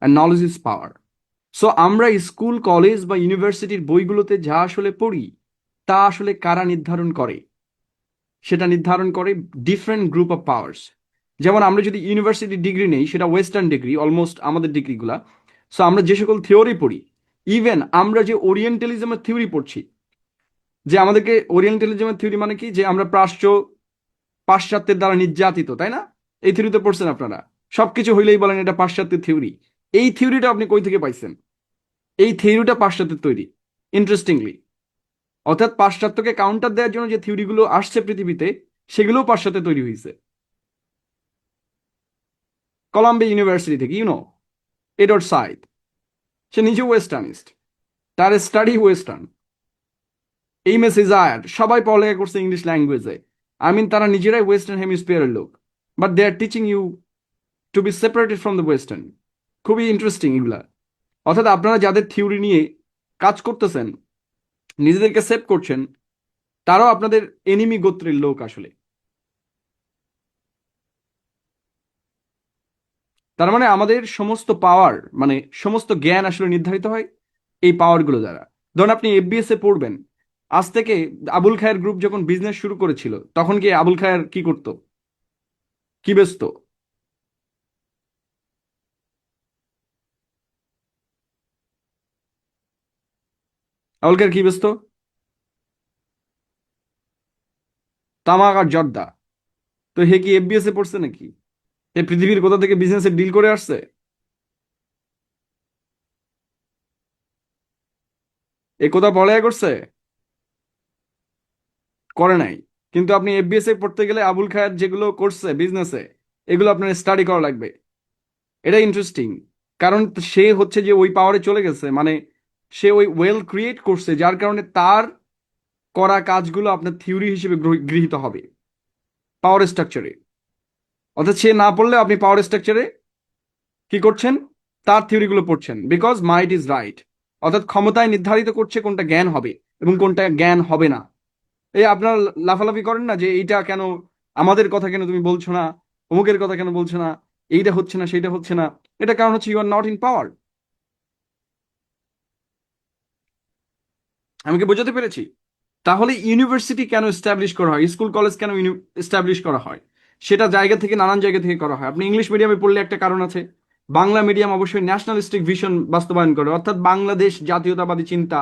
and knowledge is power. So আমরা স্কুল কলেজ বা ইউনিভার্সিটির বইগুলোতে যা আসলে পড়ি, তা আসলে কারা নির্ধারণ করে? সেটা নির্ধারণ করে ডিফারেন্ট গ্রুপ অফ পাওয়ার্স। যেমন আমরা যদি ইউনিভার্সিটি ডিগ্রি নেই, সেটা ওয়েস্টার্ন ডিগ্রি, অলমোস্ট আমাদের ডিগ্রিগুলা। সো আমরা যে সকল থিওরি পড়ি, ইভেন আমরা যে ওরিয়েন্টালিজমের থিওরি পড়ছি, যে আমাদেরকে ওরিয়েন্টালিজমের থিওরি মানে কি, যে আমরা পাশ্চাত্যের দ্বারা নির্যাতিত, তাই না? এই থিওরিতে পড়ছেন আপনারা, সবকিছু হইলেই বলেন এটা পাশ্চাত্যের থিওরি। এই থিওরিটা আপনি কই থেকে পাইছেন? এই থিওরিটা পাশ্চাত্যের তৈরি, ইন্টারেস্টিংলি। অর্থাৎ পাশ্চাত্যকে কাউন্টার দেওয়ার জন্য যে থিওরিগুলো আসছে পৃথিবীতে, সেগুলোও পাশ্চাত্যে তৈরি হয়েছে। কলাম্বিয়া ইউনিভার্সিটি থেকে, এডওয়ার্ড সাইদ, সে নিজে ওয়েস্টার্নিস্ট, তার স্টাডি ওয়েস্টার্ন। এই মেসেজায়ার সবাই পড়ালেখা করছে ইংলিশ ল্যাঙ্গুয়েজে। আই মিন তারা নিজেরাই ওয়েস্টার্ন হেমিস্ফিয়ারের লোক, but they are teaching you to be separated from the western. খুবই ইন্টারেস্টিং এগুলা। অর্থাৎ আপনারা যাদের থিওরি নিয়ে কাজ করতেছেন, নিজেদেরকে সেভ করছেন, তারাও আপনাদের এনিমি গোত্রের লোক আসলে। তার মানে আমাদের সমস্ত পাওয়ার, মানে সমস্ত জ্ঞান আসলে নির্ধারিত হয় এই পাওয়ারগুলো দ্বারা। ধরুন আপনি এফবিএস এ পড়বেন, আজ থেকে আবুল খায়ের গ্রুপ যখন বিজনেস শুরু করেছিল, তখন কি আবুল খায়ের কি করতো, কি বেচতো? আবুল খায়ের কি বেচতো? তামাক আর জর্দা। তো হে কি এফবিএস এ পড়ছে নাকি? এ পৃথিবীর কোথা থেকে বিজনেসের ডিল করে আসছে? এ কোথাও পড়ালেখা করছে? করে নাই। কিন্তু আপনি এফবিএস এ পড়তে গেলে আবুল খায়ের যেগুলো করছে বিজনেসে, এগুলো আপনার স্টাডি করা লাগবে। এটা ইন্টারেস্টিং, কারণ সে হচ্ছে যে ওই পাওয়ারে চলে গেছে, মানে সে ওই ওয়েল ক্রিয়েট করছে, যার কারণে তার করা কাজগুলো আপনার থিওরি হিসেবে গৃহীত হবে পাওয়ার স্ট্রাকচারে। অর্থাৎ সে না পড়লে আপনি পাওয়ার স্ট্রাকচারে কি করছেন, তার থিওরিগুলো পড়ছেন, বিকজ মাইট ইজ রাইট। অর্থাৎ ক্ষমতায় নির্ধারিত করছে কোনটা জ্ঞান হবে এবং কোনটা জ্ঞান হবে না। এই আপনার লাফালাফি করেন না যে এইটা কেন, আমাদের কথা কেন তুমি বলছো না, অমুকের কথা কেন বলছো না, এইটা হচ্ছে না সেইটা হচ্ছে না। এটা কারণ হচ্ছে you are not in power. আমি কি বোঝাতে পেরেছি? তাহলে ইউনিভার্সিটি কেন এস্টাবলিশ করা হয়, স্কুল কলেজ কেন এস্টাবলিশ করা হয়? সেটা জায়গা থেকে, নানান জায়গা থেকে করা হয়। আপনি ইংলিশ মিডিয়ামে পড়লে একটা কারণ আছে। বাংলা মিডিয়াম অবশ্যই ন্যাশনালিস্টিক ভিশন বাস্তবায়ন করে, অর্থাৎ বাংলাদেশ জাতীয়তাবাদী চিন্তা,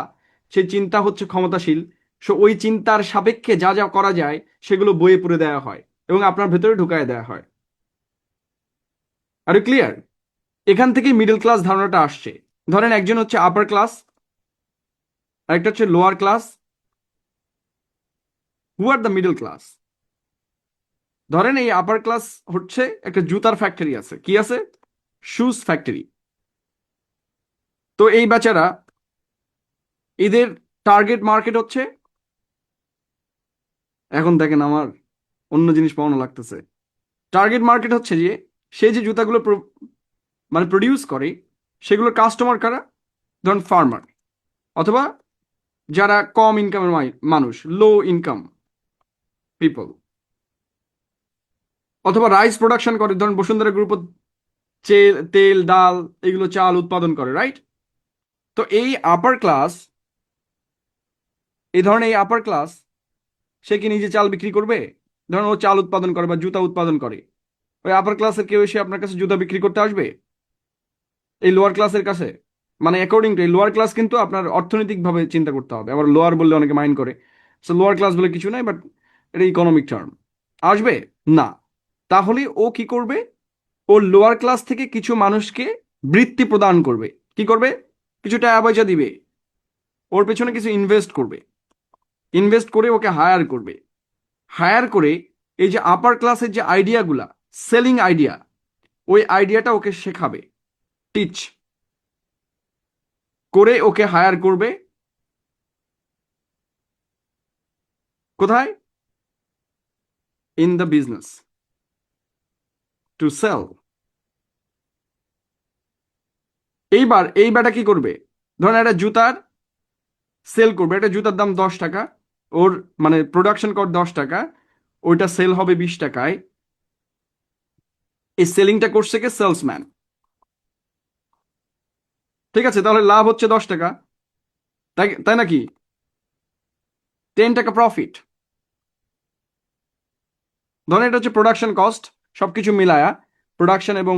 সেই চিন্তা হচ্ছে ক্ষমতাশীল। সো ওই চিন্তার সাপেক্ষে যা যা করা যায় সেগুলো বইয়ে পড়ে দেওয়া হয় এবং আপনার ভেতরে ঢুকায় দেওয়া হয়। আর ক্লিয়ার? এখান থেকেই মিডল ক্লাস ধারণাটা আসছে। ধরেন একজন হচ্ছে আপার ক্লাস, আরেকটা হচ্ছে lower class. Who are the middle class? ধরেন এই আপার ক্লাস হচ্ছে একটা জুতার ফ্যাক্টরি আছে, কি আছে? Shoes factory. তো এই বেচারা, এদের টার্গেট মার্কেট হচ্ছে, এখন দেখেন আমার অন্য জিনিস পাওয়ানো লাগতেছে। টার্গেট মার্কেট হচ্ছে যে সে যে জুতাগুলো মানে প্রডিউস করে, সেগুলোর কাস্টমার কারা? ধরুন ফার্মার, অথবা যারা কম ইনকামের মানুষ, লো ইনকাম পিপল, অথবা রাইস প্রোডাকশন করে, ধরুন বসুন্ধরা গ্রুপ তেল ডাল এগুলো চাল উৎপাদন করে, রাইট? তো এই আপার ক্লাস, এই ধরনের এই আপার ক্লাস, সে কি নিজে চাল বিক্রি করবে? ধরুন ও চাল উৎপাদন করে বা জুতা উৎপাদন করে, ওই আপার ক্লাসের কেউ এসে আপনার কাছে জুতা বিক্রি করতে আসবে এই লোয়ার ক্লাসের কাছে? মানে অ্যাকর্ডিং টু এই লোয়ার ক্লাস, কিন্তু আপনার অর্থনৈতিকভাবে চিন্তা করতে হবে। আবার লোয়ার বললে অনেকে মাইন্ড করে, সো লোয়ার ক্লাস বলে কিছু নাই, বাট এটা ইকোনমিক টার্ম। আসবে না। তাহলে ও কি করবে? ও লোয়ার ক্লাস থেকে কিছু মানুষকে বৃত্তি প্রদান করবে। কি করবে? কিছু টাকা পয়সা দিবে, ওর পেছনে কিছু ইনভেস্ট করবে, ইনভেস্ট করে ওকে হায়ার করবে। হায়ার করে এই যে আপার ক্লাসের যে আইডিয়াগুলা, সেলিং আইডিয়া, ওই আইডিয়াটা ওকে শেখাবে, টিচ করে ওকে হায়ার করবে। কোথায়? In the business, to sell. এইবার এই বেটা কি করবে? ধরেন একটা জুতার সেল করবে, একটা জুতার দাম 10 টাকা, ওর মানে প্রোডাকশন কস্ট 10 টাকা, ওইটা সেল হবে 20 টাকায়। এই সেলিংটা করছে কে? সেলসম্যান। ঠিক আছে, তাহলে লাভ হচ্ছে 10 টাকা, তাই তাই নাকি? 10 টাকা প্রফিট। ধরেন এটা হচ্ছে প্রোডাকশন কস্ট, সবকিছু মিলায়া, প্রোডাকশন এবং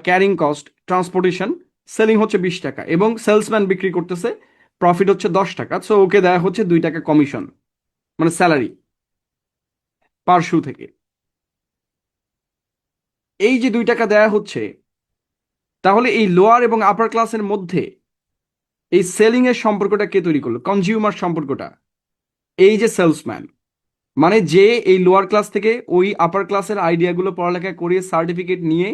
ক্যারিং কস্ট, ট্রান্সপোর্টেশন, সেলিং হচ্ছে 20 টাকা, এবং সেলসম্যান বিক্রি করতেছে, প্রফিট হচ্ছে 10 টাকা। সো ওকে দেয়া হচ্ছে 2 টাকা কমিশন, মানে স্যালারি পার শু থেকে। এই যে 2 টাকা দেয়া হচ্ছে, তাহলে এই লোয়ার এবং আপার ক্লাসের মধ্যে এই সেলিং এর সম্পর্কটা কে তৈরি করলো? কনজিউমার সম্পর্কটা, এই যে সেলসম্যান। মানে যে এই লোয়ার ক্লাস থেকে ওই আপার ক্লাসের আইডিয়াগুলো পড়ালেখা করে সার্টিফিকেট নিয়ে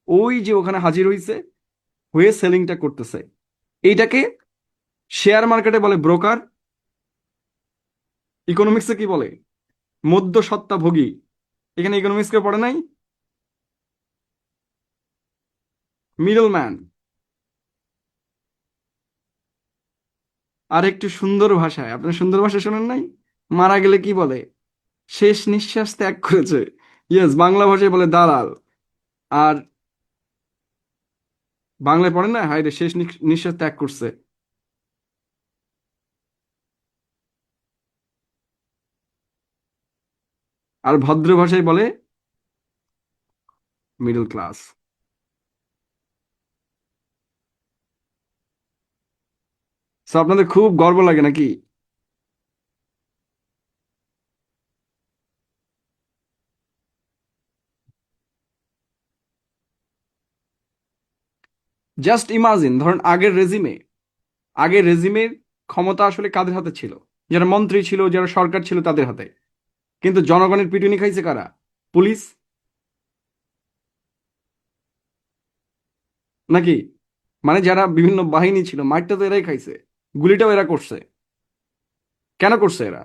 ওই যে ওখানে হাজির হয়েছে, হয়ে সেলিংটা করতেছে। এইটাকে শেয়ার মার্কেটে বলে ব্রোকার, ইকোনমিক্সে কি বলে? মধ্যস্বত্বাভোগী। এখানে ইকোনমিক্স কেউ পড়ে নাই? Middle man. আর একটু সুন্দর ভাষায়, আপনার সুন্দর ভাষা শোনেন নাই? মারা গেলে কি বলে? শেষ নিঃশ্বাস ত্যাগ করেছে। ইয়েস, বাংলা ভাষায় বলে দালাল। আর বাংলায় পড়ে না, হায় রে, শেষ নিঃশ্বাস ত্যাগ করছে। আর ভদ্র ভাষায় বলে মিডল ক্লাস। সো আপনাদের খুব গর্ব লাগে নাকি? জাস্ট ইমাজিন, ধরেন আগের রেজিমের ক্ষমতা আসলে কাদের হাতে ছিল? যারা মন্ত্রী ছিল, যারা সরকার ছিল, তাদের হাতে। কিন্তু জনগণের পিটুনি খাইছে কারা? পুলিশ নাকি? মানে যারা বিভিন্ন বাহিনী ছিল, মারটা তো এরাই খাইছে, গুলিটাও এরা করছে। কেন করছে এরা?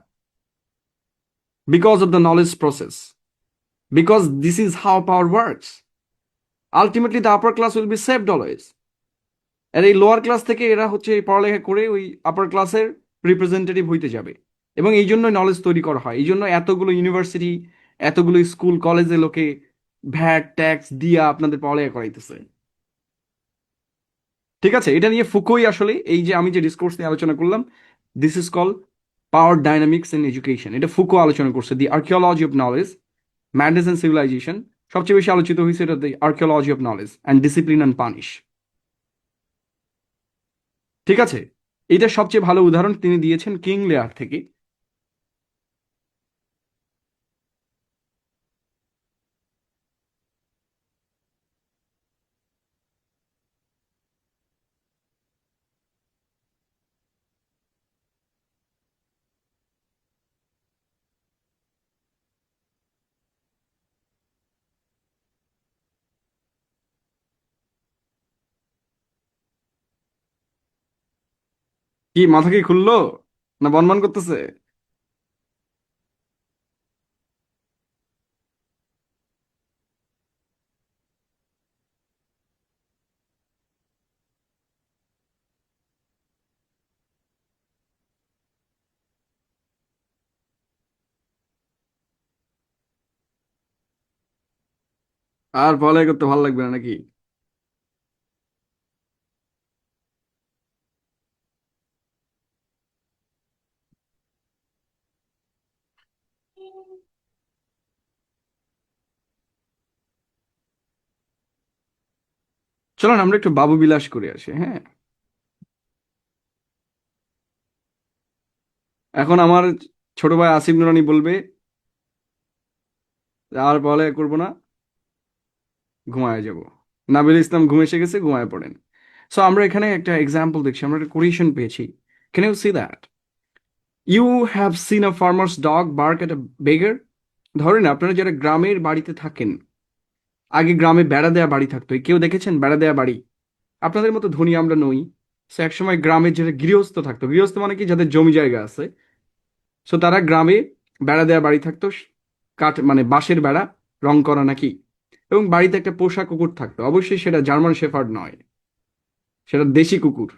Because of the knowledge process, because this is how power works. Ultimately the upper class will be saved always. আর এই লোয়ার ক্লাস থেকে এরা হচ্ছে এই পড়ালেখা করে ওই আপার ক্লাসের রিপ্রেজেন্টেটিভ হইতে যাবে। এবং এই জন্যই নলেজ তৈরি করা হয়, এই জন্য এতগুলো ইউনিভার্সিটি, এতগুলো স্কুল কলেজে লোকে ভ্যাট ট্যাক্স দিয়া আপনাদের পড়ালেখা করাইতেছে। ঠিক আছে, এটা নিয়ে ফুকোই আসলে, এই যে আমি যে ডিসকোর্স নিয়ে আলোচনা করলাম, this is call power dynamics in education. এটা ফুকো আলোচনা করছে, the archaeology of knowledge, madness and civilization. সবচেয়ে বেশি আলোচিত হয়েছে এটা, the archaeology of knowledge and discipline and punish. ঠিক আছে, এটা সবচেয়ে ভালো উদাহরণ তিনি দিয়েছেন কিং লেয়ার থেকে। কি মাথা কি খুললো, না বনবন করতেছে? আর পড়ালেখা করতে ভালো লাগবে না নাকি? চলো না আমরা একটু বাবু বিলাস করে আসি, হ্যাঁ? এখন আমার ছোট ভাই আসিফ নুরানি বলবে আর পড়ালেখা করবো না, ঘুমায় যাব। নাবিল ইসলাম ঘুম এসে গেছে, ঘুমায় পড়েন। সো আমরা এখানে একটা এক্সাম্পল দেখছি, আমরা একটা কোরিয়েশন পেয়েছি। Can you see that? You have seen a farmer's dog bark at a beggar. ধরেন আপনারা যারা গ্রামের বাড়িতে থাকেন, আগে গ্রামে বেড়া দেয়া বাড়ি থাকতো, কেউ দেখেছেন বেড়া দেয়া বাড়ি? আপনাদের মতো ধনী আমরা নই। সো একসময় গ্রামের যারা গৃহস্থ থাকতো, গৃহস্থ মানে কি, যাদের জমি জায়গা আছে, সো তারা গ্রামে বেড়া দেওয়া বাড়ি থাকতো, কাঠ মানে বাঁশের বেড়া, রং করা নাকি, এবং বাড়িতে একটা পোষা কুকুর থাকতো। অবশ্যই সেটা জার্মান শেফার্ড নয়, সেটা দেশি কুকুর।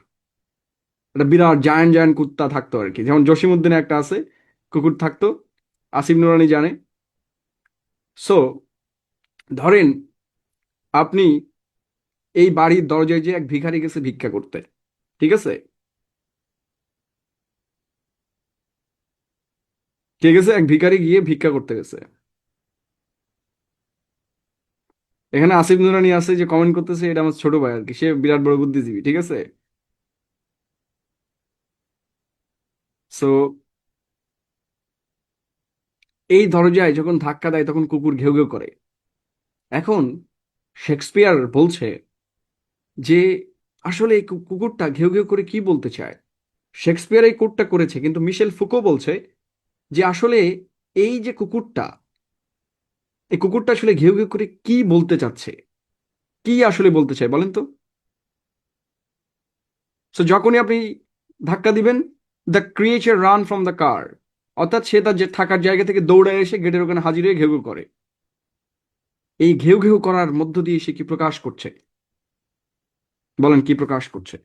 একটা বিরাট জায়ান্ট জায়ান্ট কুত্তা থাকতো আর কি, যেমন জসিমউদ্দিনে একটা আছে কুকুর থাকতো, আসিফ নুরানি জানে। সো ধরেন আপনি এই বাড়ির দরজায় যে এক ভিখারি গেছে ভিক্ষা করতে, ঠিক আছে? কে গেছে? এক ভিখারি গিয়ে ভিক্ষা করতে গেছে। এখানে আসিফ নুরানি আছে যে কমেন্ট করতেছে, এটা আমার ছোট ভাই আর কি, সে বিরাট বড় বুদ্ধিজীবী, ঠিক আছে? সো এই দরজায় যখন ধাক্কা দেয় তখন কুকুর ঘেউ ঘেউ করে। এখন শেক্সপিয়ার বলছে যে আসলে এই কুকুরটা ঘেউ ঘেউ করে কি বলতে চায়। শেক্সপিয়ার এই কোটটা করেছে, কিন্তু মিশেল ফুকো বলছে যে আসলে এই যে কুকুরটা, এই কুকুরটা আসলে ঘেউ ঘেউ করে কি বলতে চাচ্ছে, কি আসলে বলতে চায় বলেন তো? সো যখনই আপনি ধাক্কা দিবেন, the creature run from the car, অর্থাৎ সে তার যে থাকার জায়গা থেকে দৌড়ে এসে গেটের ওখানে হাজির হয়ে ঘেউ ঘেউ করে। এই ঘেউ ঘেউ করার মধ্য দিয়ে সে কি প্রকাশ করছে? বলেন কি প্রকাশ করছে?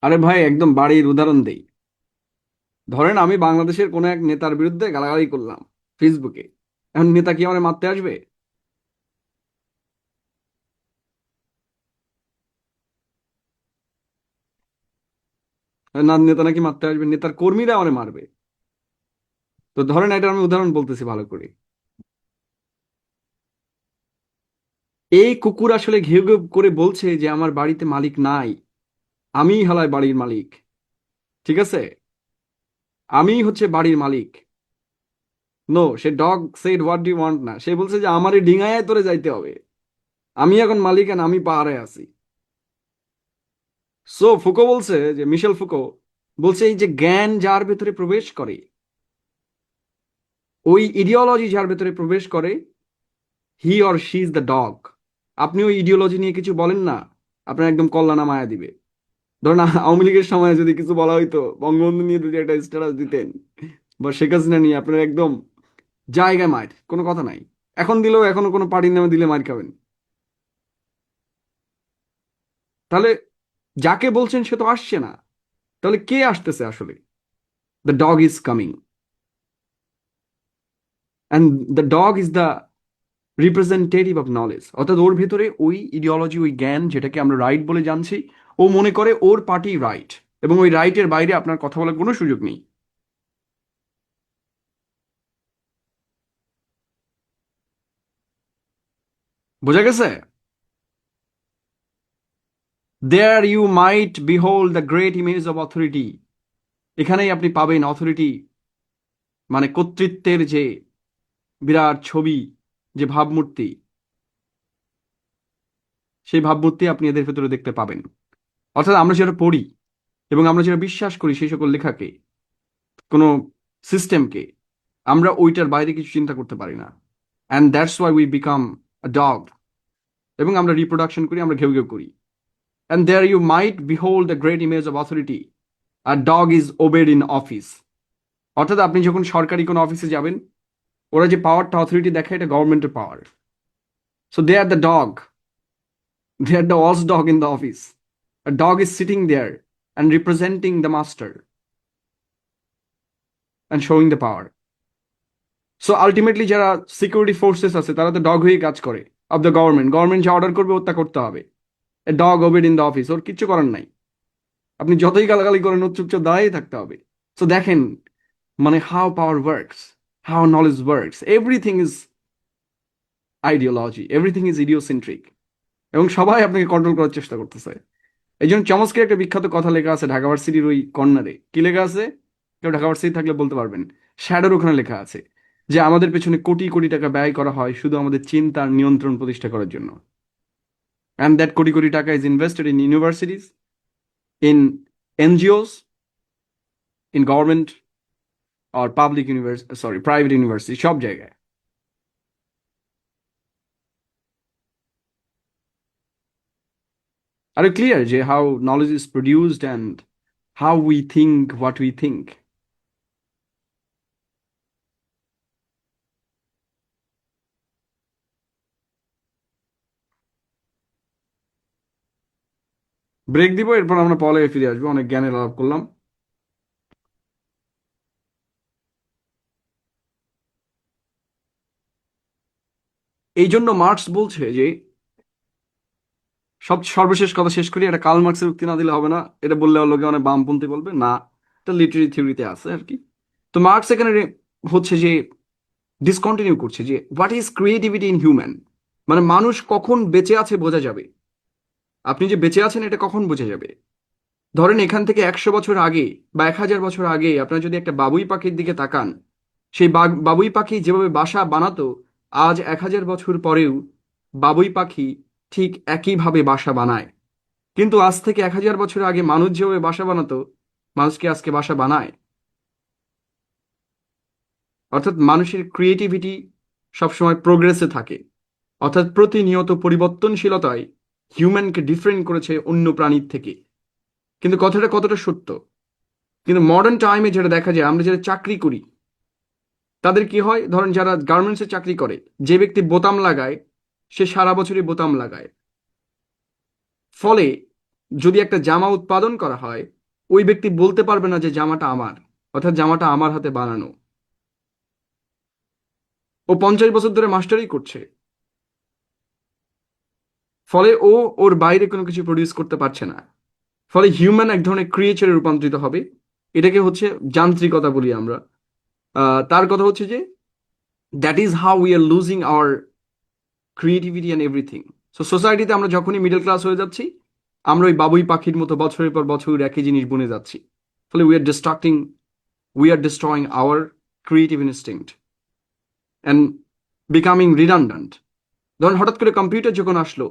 আরে ভাই, একদম বাড়ির উদাহরণ দেই। ধরেন আমি বাংলাদেশের কোনো এক নেতার বিরুদ্ধে গালাগালি করলাম ফেসবুকে, এখন নেতা কি আমার মারতে আসবে? না, নেতা নাকি মারতে আসবে? নেতার কর্মীরা আমার মারবে। তো ধরেন এটা আমি উদাহরণ বলতেছি ভালো করে। এই কুকুর আসলে ঘেউ ঘেউ করে বলছে যে আমার বাড়িতে মালিক নাই, আমি হালায় বাড়ির মালিক, ঠিক আছে? আমি হচ্ছে বাড়ির মালিক। নো, সে dog said what do want না, সে বলছে যে আমারে ডিঙায় তোরে যাইতে হবে, আমি এখন মালিক আর আমি পাহাড়ে আছি। সো ফুকো বলছে, যে মিশেল ফুকো বলছে, এই যে জ্ঞান যার ভেতরে প্রবেশ করে, ওই ইডিওলজি যার ভেতরে প্রবেশ করে, he or she is the dog. আপনি ওই ইডিওলজি নিয়ে কিছু বলেন না, আপনার একদম কল্লা নামায়া দিবে। ধরুন আওয়ামী লীগের সময় যদি কিছু বলা হইতো, বঙ্গবন্ধু নিয়ে যদি একটা স্ট্যাটাস দিতেন, বা শেখ হাসিনা নিয়ে, আপনার একদম জায়গায় মার, কোনো কথা নাই। এখন দিলেও এখনো কোনো পার্টির নামে দিলে মার খাবেন। তাহলে যাকে বলছেন সে তো আসছে না, তাহলে কে আসতেছে আসলে? The dog is coming, and the dog is the representative of knowledge. অর্থাৎ ওর ভেতরে ওই ইডিওলজি, ওই জ্ঞান যেটাকে আমরা রাইট বলে জানছি, ও মনে করে ওর পার্টি রাইট, এবং ওই রাইটের বাইরে আপনার কথা বলার কোনো সুযোগ নেই। বোঝা গেছে? There you might behold the great image of authority. এখানেই আপনি পাবেন অথরিটি, মানে কর্তৃত্বের যে বিরাট ছবি, যে ভাবমূর্তি, সেই ভাবমূর্তি আপনি এদের ভেতরে দেখতে পাবেন। অর্থাৎ আমরা যেটা পড়ি এবং আমরা যেটা বিশ্বাস করি সেই সকল লেখাকে, কোনো সিস্টেমকে, আমরা ওইটার বাইরে কিছু চিন্তা করতে পারি না। And that's why we become a dog. এবং আমরা রিপ্রোডাকশন করি, আমরা ঘেউ ঘেউ করি। And there you might behold the great image of authority, আর dog is obeyed in office. অর্থাৎ আপনি যখন সরকারি কোনো অফিসে যাবেন, ওরা যে পাওয়ারটা অথরিটি দেখায়, এটা গভর্নমেন্টের power. So they are the dog, they are the watchdog in the office. A dog is sitting there and representing the master and showing the power. So ultimately যারা সিকিউরিটি ফোর্সেস আছে, তারা তো dog হয়ে কাজ করে। Of the government, government যা order করবে ওর তা করতে হবে। A dog obeyed in the office, ওর কিচ্ছু করার নাই। আপনি যতই গালাগালি করেন, ওর চুপচাপ দাঁড়িয়ে থাকতে হবে। সো দেখেন, মানে how power works, how knowledge works, everything is ideology, everything is idiocentric, এবং সবাই আপনাকে কন্ট্রোল করার চেষ্টা করতেছে। এই জন্য চমৎকার একটা বিখ্যাত কথা লেখা আছে ঢাকা ভার্সিটির ওই কর্নারে। কি লেখা আছে? কেউ ঢাকা ভার্সিটি থাকলে বলতে পারবেন। শ্যাডোর ওখানে লেখা আছে যে আমাদের পেছনে কোটি কোটি টাকা ব্যয় করা হয় শুধু আমাদের চিন্তার নিয়ন্ত্রণ প্রতিষ্ঠা করার জন্য। And that crore crore taka is invested in universities, in NGOs, in government, আর public university, sorry, private university, সব জায়গায়। আর ক্লিয়ার যে how knowledge is produced and how we think what we think. Break দিব, এরপর আমরা পলে ফিরে আসবো, অনেক জ্ঞানের লাভ করলাম। এই জন্য মার্কস বলছে যে, সর্বশেষ কথা শেষ করি, এটা কার্ল মার্কসের উক্তি না দিলে হবে না, এটা বললে লোকে অনেক বামপন্থী বলবে না, এটা লিটারি থিওরিতে আছে আর কি। তো মার্কস এখানে হচ্ছে যে ডিসকন্টিনিউ করছে যে what is creativity in human, মানে মানুষ কখন বেঁচে আছে বোঝা যাবে। আপনি যে বেঁচে আছেন এটা কখন বোঝা যাবে? ধরেন এখান থেকে 100 বছর আগে বা 1000 বছর আগে আপনার যদি একটা বাবুই পাখির দিকে তাকান, সেই বাবুই পাখি যেভাবে বাসা বানাতো, আজ 1000 বছর পরেও বাবুই পাখি ঠিক একইভাবে বাসা বানায়। কিন্তু আজ থেকে 1000 বছর আগে মানুষ যেভাবে বাসা বানাতো, মানুষ কি আজকে বাসা বানায়? অর্থাৎ মানুষের ক্রিয়েটিভিটি সবসময় প্রোগ্রেসে থাকে, অর্থাৎ প্রতিনিয়ত পরিবর্তনশীলতায় হিউম্যানকে ডিফারেন্ট করেছে অন্য প্রাণীর থেকে। কিন্তু কথাটা কতটা সত্য? কিন্তু মডার্ন টাইমে যেটা দেখা যায়, আমরা যারা চাকরি করি তাদের কি হয়, ধরেন যারা গার্মেন্টসে চাকরি করে, যে ব্যক্তি বোতাম লাগায় সে সারা বছরই বোতাম লাগায়। ফলে যদি একটা জামা উৎপাদন করা হয়, ওই ব্যক্তি বলতে পারবে না যে জামাটা আমার, অর্থাৎ জামাটা আমার হাতে বানানো। ও 50 বছর ধরে মাস্টারি করছে, ফলে ও ওর বাইরে কোনো কিছু প্রডিউস করতে পারছে না। ফলে হিউম্যান এক ধরনের ক্রিয়েচারে রূপান্তরিত হবে। এটাকে হচ্ছে যান্ত্রিকতা বলি আমরা। তার কথা হচ্ছে যে that is how we are losing our creativity and everything. So সোসাইটিতে আমরা যখনই মিডল ক্লাস হয়ে যাচ্ছি, আমরা ওই বাবুই পাখির মতো বছরের পর বছর একই জিনিস বনে যাচ্ছি। ফলে we are destroying our creative instinct and becoming redundant. ধরুন হঠাৎ করে কম্পিউটার যখন আসলো,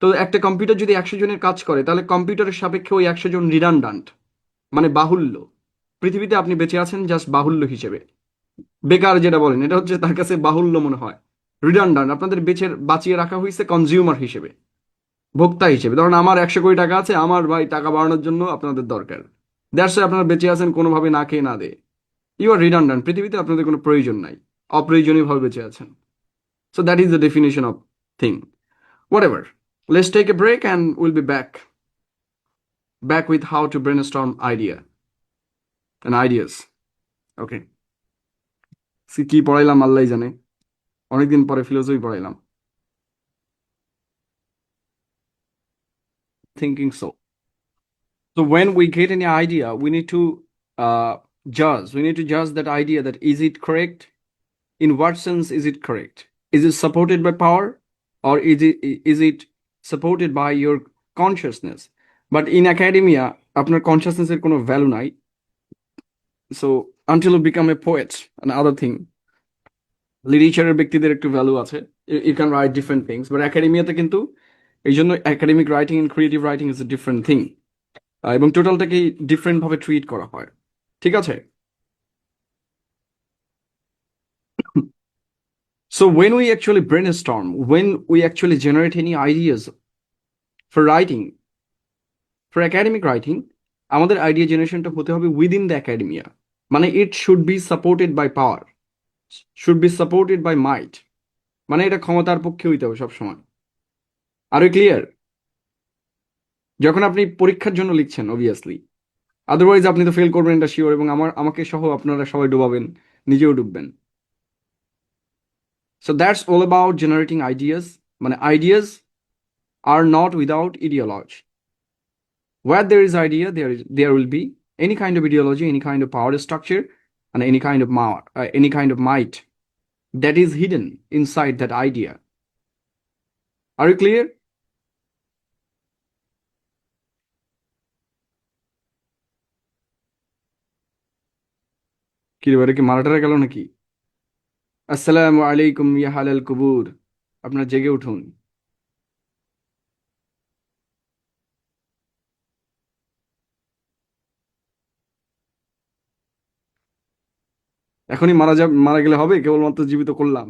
তো একটা কম্পিউটার যদি 100 জনের কাজ করে, তাহলে কম্পিউটারের সাপেক্ষে ওই 100 জন রিডান্ডান্ট, মানে বাহুল্য। পৃথিবীতে আপনি বেঁচে আছেন জাস্ট বাহুল্য হিসেবে। বেকার যেটা বলেন, এটা হচ্ছে তার কাছে বাহুল্য মনে হয়। রিডান্ডান্ট, আপনাদের বাঁচিয়ে রাখা হয়েছে কনজিউমার হিসেবে, ভোক্তা হিসেবে। ধরুন আমার 100 কোটি টাকা আছে, আমার ভাই টাকা বাড়ানোর জন্য আপনাদের দরকার, দ্যাটস আপনারা বেঁচে আছেন কোনোভাবে না খেয়ে না দে। ইউ আর রিডান্ডান্ট, পৃথিবীতে আপনাদের কোনো প্রয়োজন নাই, অপ্রয়োজনীয়ভাবে বেঁচে আছেন। So that is the definition of thing. What ever, let's take a break and will be back with how to brainstorm idea and ideas. Okay, কি পড়াইলাম আল্লাহ জানে, অনেকদিন পরে ফিলোসফি পড়াইলাম। Thinking so. So when we get any idea, we need to judge. We need to judge that idea, that is it correct? In what sense is it correct? Is it supported by power, or is it supported by your consciousness? But in academia, আপনার consciousness এর কোনো value নাই. So until you become a poet and other thing, লিটারেচারের ব্যক্তিদের একটু value আছে। You can write different things, but একাডেমিয়াতে কিন্তু এই জন্য academic writing and creative writing is a different thing, এবং টোটালটাকেই ডিফারেন্ট ভাবে ট্রিট করা হয়। ঠিক আছে? So when we actually brainstorm, when we actually generate any ideas for writing, for academic writing, আমাদের আইডিয়া জেনারেশনটা হতে হবে উইদিন দ্য একাডেমিয়া। মানে it should be supported by power, should be supported by might, মানে এটা ক্ষমতার পক্ষে হইতে হবে সবসময়। আরো ক্লিয়ার? যখন আপনি পরীক্ষার জন্য লিখছেন, অবভিয়াসলি, আদারওয়াইজ আপনি তো ফেল করবেন, এটা শিওর, এবং আমাকে সহ আপনারা সবাই ডুবাবেন, নিজেও ডুববেন। So that's all about generating ideas. মানে ideas are not without ideology. Where there is idea, there will be any kind of ideology, any kind of power structure, and any kind of might that is hidden inside that idea. Are you clear? কি রে, কি মারাটারা গেল নাকি? আসসালামু আলাইকুম ইয়া হালাল কুবুর, আপনার জেগে উঠুন। এখনই মারা গেলে হবে, কেবলমাত্র জীবিত করলাম।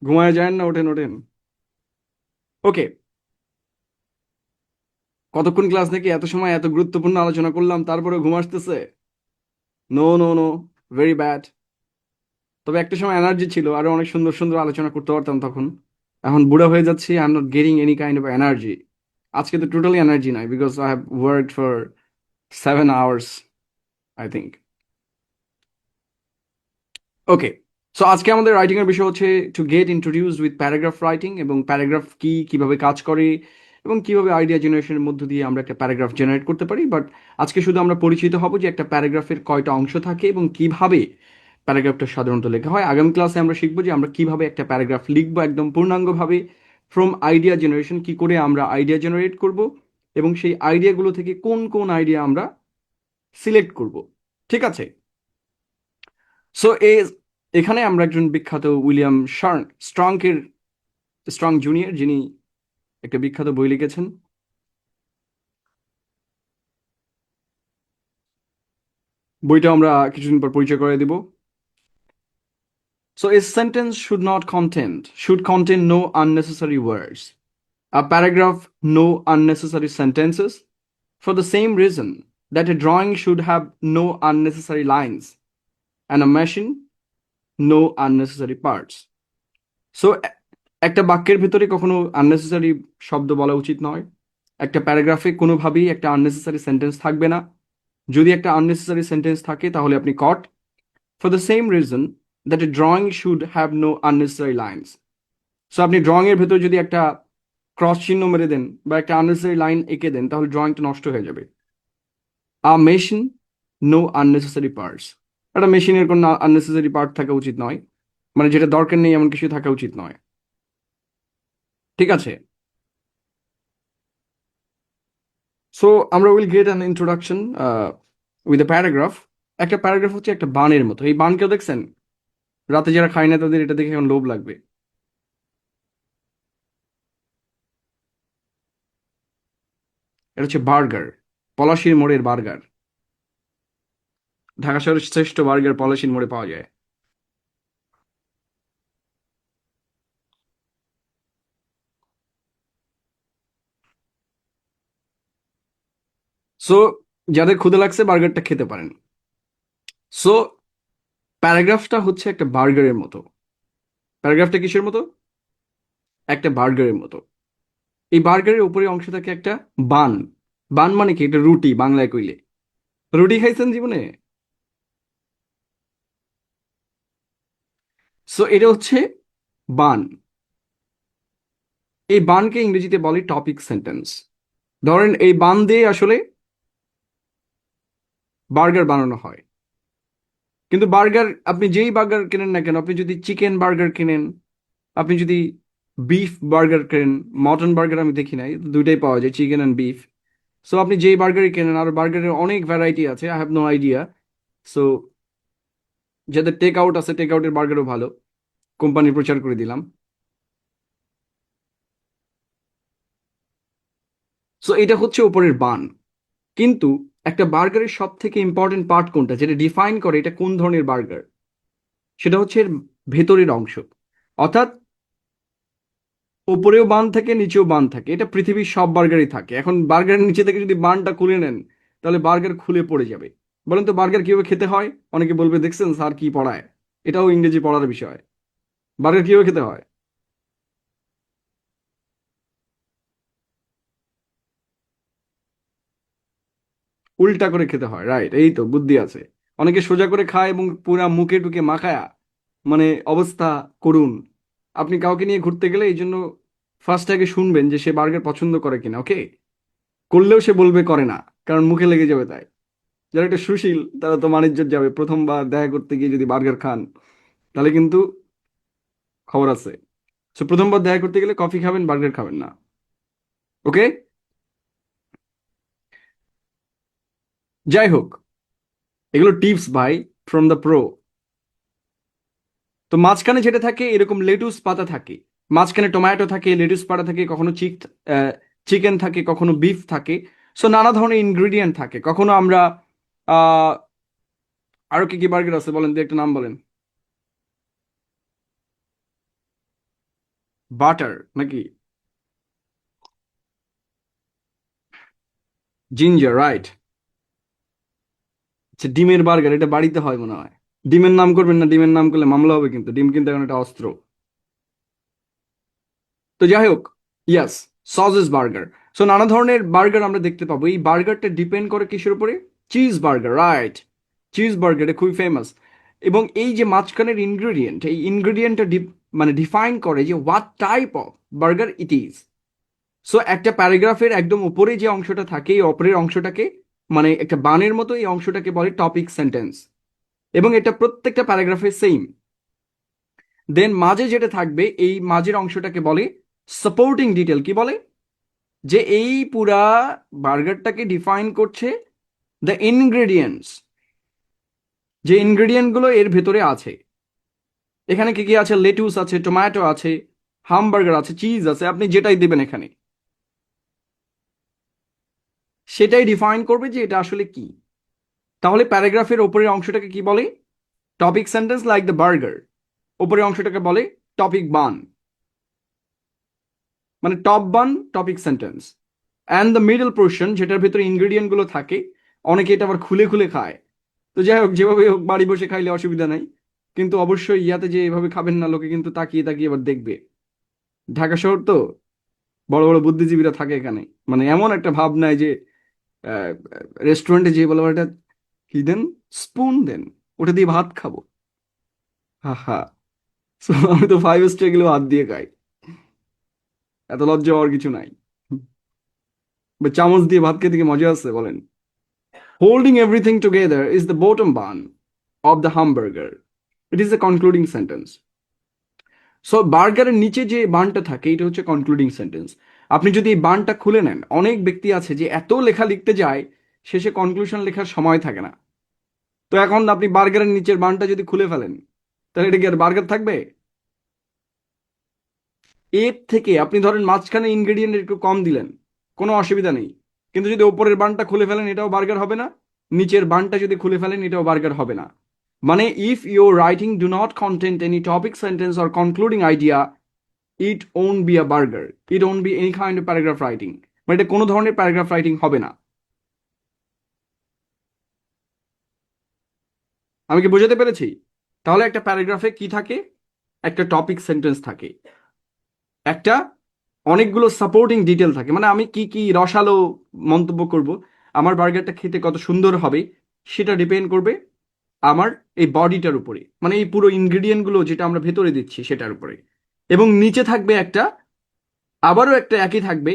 ঘুমায় যায় না, ওঠেন ওঠেন। ওকে, কতক্ষণ ক্লাস নাকি এত সময় এত গুরুত্বপূর্ণ আলোচনা করলাম তারপরে ঘুম আসতেছে? No no no, very bad. তবে একটা সময় এনার্জি ছিল, আরো অনেক সুন্দর সুন্দর আলোচনা করতে পারতাম তখন। এখন বুড়া হয়ে যাচ্ছি, I am not getting any kind of energy. আজকে তো টোটালি এনার্জি নাই, because I have worked for 7 hours, I think. Okay, so আজকে আমাদের রাইটিং এর বিষয় হচ্ছে to get introduce with paragraph writing, এবং প্যারাগ্রাফ কি, কিভাবে কাজ করে, এবং কিভাবে আইডিয়া জেনারেশনের মধ্য দিয়ে আমরা একটা প্যারাগ্রাফ জেনারেট করতে পারি। বাট আজকে শুধু আমরা পরিচিত হব যে একটা প্যারাগ্রাফের কয়টা অংশ থাকে এবং কিভাবে প্যারাগ্রাফটা সাধারণত লেখা হয়। আগামী ক্লাসে আমরা শিখবো যে আমরা কিভাবে একটা প্যারাগ্রাফ লিখবো একদম পূর্ণাঙ্গভাবে, ফ্রম আইডিয়া জেনারেশন, কি করে আমরা আইডিয়া জেনারেট করব, এবং সেই আইডিয়াগুলো থেকে কোন কোন আইডিয়া আমরা সিলেক্ট করব। ঠিক আছে? সো এখানে আমরা একজন বিখ্যাত উইলিয়াম স্ট্রংকের, স্ট্রং জুনিয়র, যিনি একটা বিখ্যাত বই লিখেছেন। বইটা আমরা কিছুদিন পর পরিচয় করে দিব। So a sentence should contain no unnecessary words. A paragraph no unnecessary sentences. For the same reason that a drawing should have no unnecessary lines and a machine no unnecessary parts. So একটা বাক্যের ভিতরে কখনো unnecessary শব্দ বলা উচিত নয়। একটা প্যারাগ্রাফে কোনোভাবেই একটা আননেসেসারি সেন্টেন্স থাকবে না। যদি একটা আননেসেসারি সেন্টেন্স থাকে তাহলে আপনি caught. For the same reason that a drawing should have no unnecessary lines. So আপনি ড্রয়িং এর ভেতর যদি একটা ক্রস চিহ্ন মেরে দেন বা একটা আননেসেসারি লাইন এঁকে দেন তাহলে ড্রয়িংটা নষ্ট হয়ে যাবে। A machine no unnecessary parts. একটা মেশিনের কোনো আননেসেসারি পার্ট থাকা উচিত নয়, মানে যেটা দরকার নেই এমন কিছু থাকা উচিত নয়। ঠিক আছে? সো আমরা will get an introduction with a paragraph. একটা প্যারাগ্রাফ হচ্ছে একটা বানের মতো। এই বান কেউ দেখছেন? রাতে যারা খায় না তাদের এটা দেখে এখন লোভ লাগবে। এটা হচ্ছে বার্গার, পলাশির মোড়ের বার্গার। ঢাকা শহরের শ্রেষ্ঠ বার্গার পলাশির মোড়ে পাওয়া যায়। সো যাদের ক্ষুধা লাগছে বার্গারটা খেতে পারেন। সো প্যারাগ্রাফটা হচ্ছে একটা বার্গারের মতো। প্যারাগ্রাফটা কিসের মতো? একটা বার্গারের মতো। এই বার্গারের উপরে অংশ থাকে একটা বান। বান মানে কি? এটা রুটি বাংলায় কইলে। রুটি খাইছেন জীবনে? সো এটা হচ্ছে বান। এই বানকে ইংরেজিতে বলে টপিক সেন্টেন্স। ধরেন এই বান দিয়ে আসলে বার্গার বানানো হয়। কিন্তু বার্গার আপনি যেই বার্গার কেনেন না কেন, আপনি যদি চিকেন বার্গার কেনেন, আপনি যদি বিফ বার্গার কেনেন, মটন বার্গার আমি দেখি নাই, দুইটাই পাওয়া যায়, চিকেন অ্যান্ড বিফ। সো আপনি যেই বার্গারই কেনেন, আর বার্গারের অনেক ভ্যারাইটি আছে, I have no idea. So যাদের টেক আউট আছে, টেক আউটের বার্গারও ভালো, কোম্পানি প্রচার করে দিলাম। সো এটা হচ্ছে উপরের বান। কিন্তু একটা বার্গারের সব থেকে ইম্পর্টেন্ট পার্ট কোনটা, যেটা ডিফাইন করে এটা কোন ধরনের বার্গার, সেটা হচ্ছে এর ভেতরের অংশ। অর্থাৎ উপরেও বান থাকে, নিচেও বান থাকে। এটা পৃথিবীর সব বার্গারই থাকে। এখন বার্গারের নিচে থেকে যদি বানটা খুলে নেন তাহলে বার্গার খুলে পড়ে যাবে। বলেন তো বার্গার কিভাবে খেতে হয়? অনেকে বলবে দেখছেন স্যার কি পড়ায়, এটাও ইংরেজি পড়ার বিষয়। বার্গার কিভাবে খেতে হয়? উল্টা করে খেতে হয়, রাইট। এই তো বুদ্ধি আছে। অনেকে সোজা করে খায় এবং পুরা মুখে টুকে মাখায়া, মানে অবস্থা করুন। আপনি কাউকে নিয়ে ঘুরতে গেলে এই জন্য ফার্স্ট আগে শুনবেন যে সে বার্গার পছন্দ করে কিনা। ওকে? করলেও সে বলবে করে না, কারণ মুখে লেগে যাবে তাই। যারা একটা সুশীল তারা তো মানিজ্যত যাবে। প্রথমবার দেখা করতে গিয়ে যদি বার্গার খান তাহলে কিন্তু খবর আছে। সো প্রথমবার দেখা করতে গেলে কফি খাবেন, বার্গার খাবেন না। ওকে? যাই হোক, এগুলো টিপস ভাই, ফ্রম দ্য প্রো। তো মাঝখানে যেটা থাকে এরকম লেটুস পাতা থাকে, মাঝখানে টমেটো থাকে, লেটুস পাতা থাকে, কখনো চিকেন থাকে, কখনো বিফ থাকে। সো নানা ধরনের ইনগ্রিডিয়েন্ট থাকে। কখনো আমরা আহ আরো কি কি বার্গার আছে বলেন, দিয়ে একটা নাম বলেন। বাটার নাকি? Ginger, right. আচ্ছা, ডিমের বার্গার, এটা বাড়িতে হয় মনে হয়। ডিমের নাম করবেন না, ডিমের নাম করলে মামলা হবে, কিন্তু ডিম কিন্তু এখন একটা অস্ত্র। তো যাই হোক, ইয়াস, সসেস বার্গার। সো নানা ধরনের বার্গার আমরা দেখতে পাবো। এই বার্গারটা ডিপেন্ড করে কিসের উপরে? Cheese burger, right. Cheese burger এটা খুবই ফেমাস। এবং এই যে মাঝখানের ইনগ্রেডিয়েন্ট, এই ইনগ্রেডিয়েন্টটা মানে ডিফাইন করে যে what type of burger it is. So একটা প্যারাগ্রাফের একদম উপরে যে অংশটা থাকে, এই অপরের অংশটাকে, মানে একটা বানের মতো, এই অংশটাকে বলে টপিক সেন্টেন্স। এবং এটা প্রত্যেকটা প্যারাগ্রাফে সেম। দেন মাঝে যেটা থাকবে, এই মাঝের অংশটাকে বলে সাপোর্টিং ডিটেল। কি বলে? যে এই পুরা বার্গারটাকে ডিফাইন করছে দ্য ইনগ্রেডিয়েন্টস, যে ইনগ্রেডিয়েন্ট গুলো এর ভেতরে আছে। এখানে কি কি আছে? লেটুস আছে, টমেটো আছে, হামবার্গার আছে, চিজ আছে। আপনি যেটাই দিবেন এখানে, সেটাই ডিফাইন করবে যে এটা আসলে কি। তাহলে প্যারাগ্রাফের ওপরের অংশটাকে কি বলে? Topic sentence like the burger. ওপরের অংশটাকে বলে টপিক বান, মানে top bun, topic sentence. And the middle portion, যেটার ভেতরে ইনগ্রেডিয়েন্ট গুলো থাকে, অনেকে এটা আবার খুলে খুলে খায়। তো যাই হোক, যেভাবে হোক বাড়ি বসে খাইলে অসুবিধা নাই, কিন্তু অবশ্যই ইয়াতে যে এভাবে খাবেন না, লোকে কিন্তু তাকিয়ে তাকিয়ে এবার দেখবে। ঢাকা শহর তো, বড় বড় বুদ্ধিজীবীরা থাকে এখানে, মানে এমন একটা ভাব নাই যে রেস্টুরেন্টে যেয়ে বলে এটা কি দেন, স্পুন দেন, ওটা দিয়ে ভাত খাবো। হা হা। So, আমি তো 5 স্টার গেলেও হাত দিয়ে খাই, এত লজ্জা হওয়ার কিছু নাই। বা চামচ দিয়ে ভাত খেতে কি মজা আছে বলেন? Holding everything together is the bottom bun of the hamburger, it is the concluding sentence. So বার্গারের নিচে যে বানটা থাকে, এটা হচ্ছে কনক্লুডিং সেন্টেন্স। আপনি যদি এই বানটা খুলে নেন, অনেক ব্যক্তি আছে যে এত লেখা লিখতে যায়, শেষে কনক্লুশন লেখার সময় থাকে না। তো এখন আপনি বার্গারের নিচের বানটা যদি খুলে ফেলেন, তাহলে এটা কি আর বার্গার থাকবে? এর থেকে আপনি ধরেন মাঝখানে ইনগ্রেডিয়েন্ট একটু কম দিলেন, কোনো অসুবিধা নেই। কিন্তু যদি ওপরের বানটা খুলে ফেলেন, এটাও বার্গার হবে না। নিচের বানটা যদি খুলে ফেলেন, এটাও বার্গার হবে না। মানে if your writing do not content any topic sentence or concluding idea, it won't be a burger, it won't be any kind of paragraph writing. মানে এটা কোনো ধরনের প্যারাগ্রাফ রাইটিং হবে না। আমি কি বোঝাতে পেরেছি? তাহলে একটা প্যারাগ্রাফে কি থাকে? একটা টপিক সেন্টেন্স থাকে, একটা অনেকগুলো সাপোর্টিং ডিটেল থাকে। মানে আমি কি কি রসালো মন্তব্য করব, আমার বার্গারটা খেতে কত সুন্দর হবে, সেটা ডিপেন্ড করবে আমার এই বডিটার উপরে, মানে এই পুরো ইনগ্রেডিয়েন্ট গুলো যেটা আমরা ভেতরে দিচ্ছি সেটার উপরে। এবং নিচে থাকবে একটা, আবারও একটা একই থাকবে।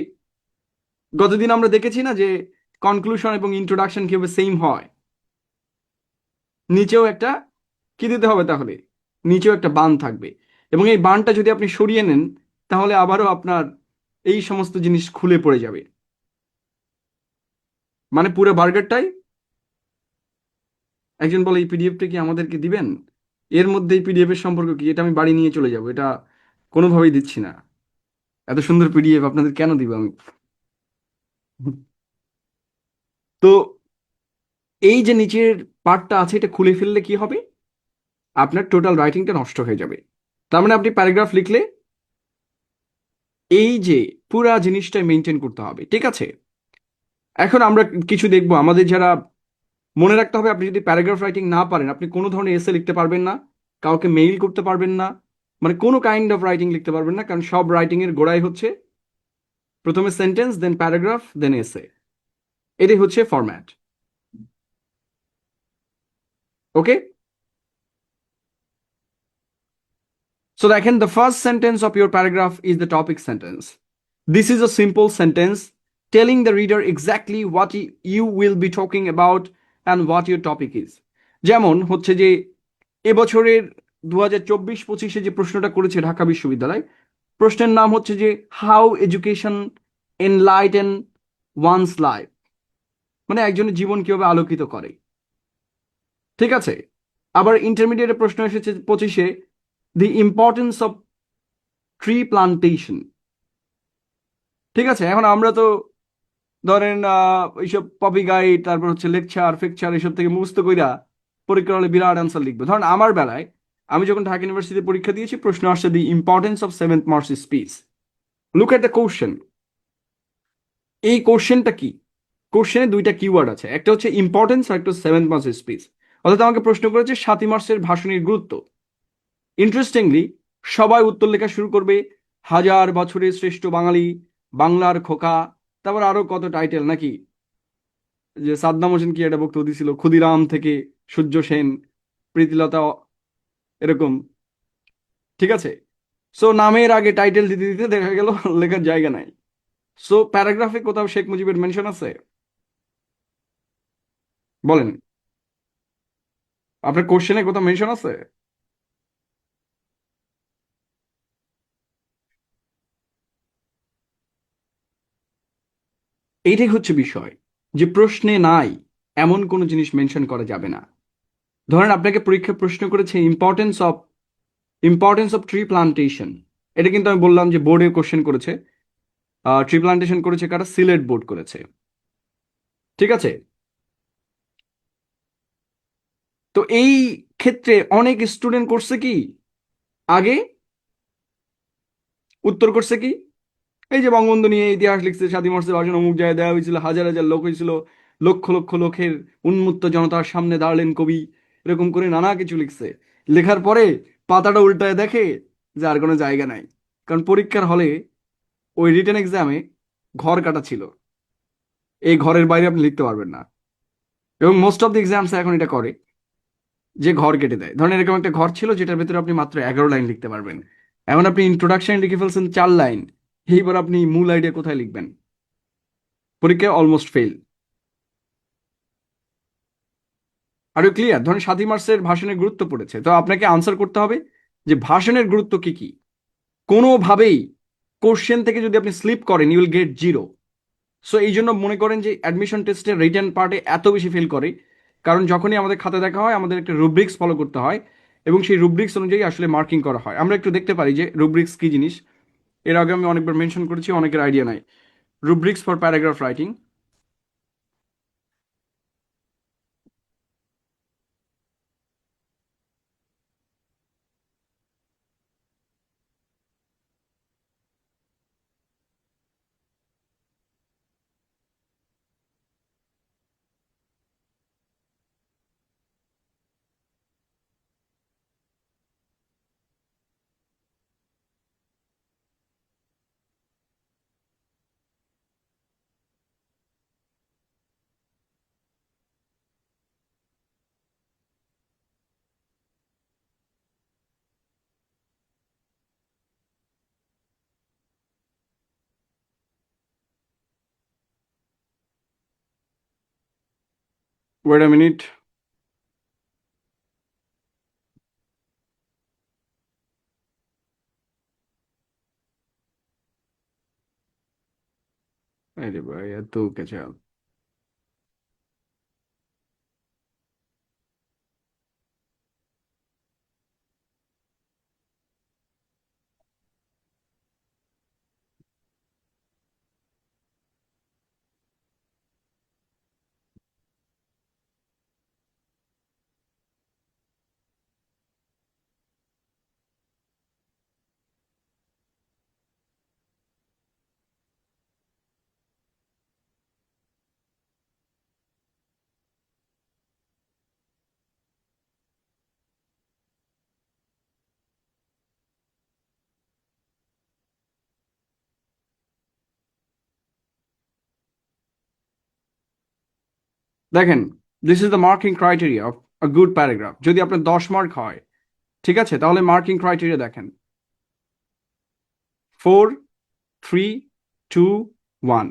গতদিন আমরা দেখেছি না যে কনক্লুশন এবং ইন্ট্রোডাকশন কিভাবে সেম হয়। নিচেও একটা কি দিতে হবে তাহলে? নিচেও একটা বান থাকবে। এবং এই বানটা যদি আপনি সরিয়ে নেন, তাহলে আবারও আপনার এই সমস্ত জিনিস খুলে পড়ে যাবে। মানে পুরো বার্গারটাই, একজন বলে এই পিডিএফটা কি আমাদেরকে দিবেন? এর মধ্যে এই পিডিএফ এর সম্পর্ক কি? এটা আমি বাড়ি নিয়ে চলে যাব, এটা কোনোভাবেই দিচ্ছি না। এত সুন্দর পিডিএফ আপনাদের কেন দিব আমি? তো এই যে নিচের পার্টটা আছে, এটা খুলে ফেললে কি হবে? আপনার টোটাল রাইটিংটা নষ্ট হয়ে যাবে। তার মানে আপনি প্যারাগ্রাফ লিখলে এই যে পুরা জিনিসটা মেনটেন করতে হবে, ঠিক আছে? এখন আমরা কিছু দেখবো আমাদের যারা, মনে রাখতে হবে, আপনি যদি প্যারাগ্রাফ রাইটিং না পারেন, আপনি কোনো ধরনের এসে লিখতে পারবেন না, কাউকে মেইল করতে পারবেন না, মানে কোনো কাইন্ড অফ রাইটিং লিখতে পারবেন না। কারণ সব রাইটিং এর গোড়াই হচ্ছে প্রথমে সেন্টেন্স, দেন প্যারাগ্রাফ, দেন এসে। এটাই হচ্ছে format. Okay? So again, the first sentence of your paragraph is the topic sentence. This is a simple sentence telling the reader exactly what you will be talking about and what your topic is. যেমন হচ্ছে যে এবছরের 2024-25 যে প্রশ্নটা করেছে ঢাকা বিশ্ববিদ্যালয়, প্রশ্নের নাম হচ্ছে যে how education enlighten ones life, মানে একজনের জীবন কিভাবে আলোকিত করে। ঠিক আছে? আবার ইন্টারমিডিয়েটের প্রশ্ন এসেছে 25-এ, the importance of tree plantation. ঠিক আছে, এখন আমরা তো ধরেন এইসব পপি গাইড, তারপর হচ্ছে লেকচার ফেকচার এসব থেকে মুখস্থ কইরা পরীক্ষা হলে বিরাট অ্যান্সার লিখবো। ধরেন আমার বেলায় আমি যখন ঢাকা ইউনিভার্সিটিতে পরীক্ষা দিয়েছি, প্রশ্ন আসছে দি importance of seventh March speech. Look at the question. এই কোশ্চেনটা কি? কোশ্চেনে দুইটা কিওয়ার্ড আছে, একটা হচ্ছে ইম্পর্টেন্স আর একটা হচ্ছে সেভেন্থ মার্চ স্পিচ। অর্থাৎ আমাকে প্রশ্ন করেছে 7ই মার্চের ভাষণের গুরুত্ব। ইন্টারেস্টিংলি সবাই উত্তর লেখা শুরু করবে হাজার বছরের শ্রেষ্ঠ বাঙালি, বাংলার খোকা, তারপর আরো কত টাইটেল নাকি, যে সাদ্দাম হোসেন কি একটা বক্তব্য দিছিল, ক্ষুদিরাম থেকে সূর্য সেন, প্রীতিলতা, এরকম। ঠিক আছে, সো নামের আগে টাইটেল দিতে দিতে দেখা গেল লেখার জায়গা নাই। সো প্যারাগ্রাফে কোথাও শেখ মুজিবের মেনশন আছে? বলেন, আপনার কোশ্চেনে কোথাও মেনশন আছে? এইটাই হচ্ছে বিষয়, যে প্রশ্নে নাই এমন কোনো জিনিস মেনশন করা যাবে না। ধরেন আপনাকে পরীক্ষায় প্রশ্ন করেছে ইম্পর্টেন্স অফ ট্রি প্লান্টেশন। এটা কিন্তু আমি বললাম যে বোর্ডে কোশ্চেন করেছে। ট্রি প্লান্টেশন করেছে কারা? সিলেট বোর্ড করেছে। ঠিক আছে, তো এই ক্ষেত্রে অনেক স্টুডেন্ট করছে কি, আগে উত্তর করছে কি, এই যে বঙ্গবন্ধু নিয়ে ইতিহাস লিখছে, 7ই মার্চের ভাষণ অমুক জায়গায় দেওয়া হয়েছিল, হাজার হাজার লোক হয়েছিল, লক্ষ লক্ষ লোকের উন্মত্ত জনতার সামনে দাঁড়ালেন কবি, এরকম করে নানা কিছু লিখছে। লেখার পরে পাতাটা উল্টায় দেখে যে আর কোনো জায়গা নাই। কারণ পরীক্ষার হলে ওই রিটেন এক্সামে ঘর কাটা ছিল, এই ঘরের বাইরে আপনি লিখতে পারবেন না। এবং মোস্ট অফ দি এক্সামস এখন এটা করে, যে ঘর কেটে দেয়। ধরেন এরকম একটা ঘর ছিল যেটার ভেতরে আপনি মাত্র 11 লাইন লিখতে পারবেন, এখন আপনি ইন্ট্রোডাকশন লিখে ফেলছেন 4 লাইন, এইবার আপনি মূল আইডিয়া কোথায় লিখবেন? পরীক্ষায় অলমোস্ট ফেল। আর ক্লিয়ার? ধরেন 7ই মার্চের ভাষণের গুরুত্ব পড়েছে, তো আপনাকে আনসার করতে হবে যে ভাষণের গুরুত্ব কি কি। কোনোভাবেই কোশ্চেন থেকে যদি আপনি স্লিপ করেন, you will get zero. So এই জন্য মনে করেন যে অ্যাডমিশন টেস্টের রিটেন পার্টে এত বেশি ফেল করে, কারণ যখনই আমাদের খাতা দেখা হয় আমাদের একটা রুব্রিক্স ফলো করতে হয়, এবং সেই রুব্রিক্স অনুযায়ী আসলে মার্কিং করা হয়। আমরা একটু দেখতে পারি যে রুব্রিক্স কি জিনিস। এর আগে আমি অনেকবার মেনশন করেছি, অনেকের আইডিয়া নাই। Rubrics for paragraph writing. Wait a minute. আরে ভাই এত কেচাল। দেখেন, this is the marking criteria of a good paragraph. যদি আপনার 10 মার্ক হয়, ঠিক আছে, তাহলে মার্কিং ক্রাইটেরিয়া দেখেন, 4, 3, 2, 1।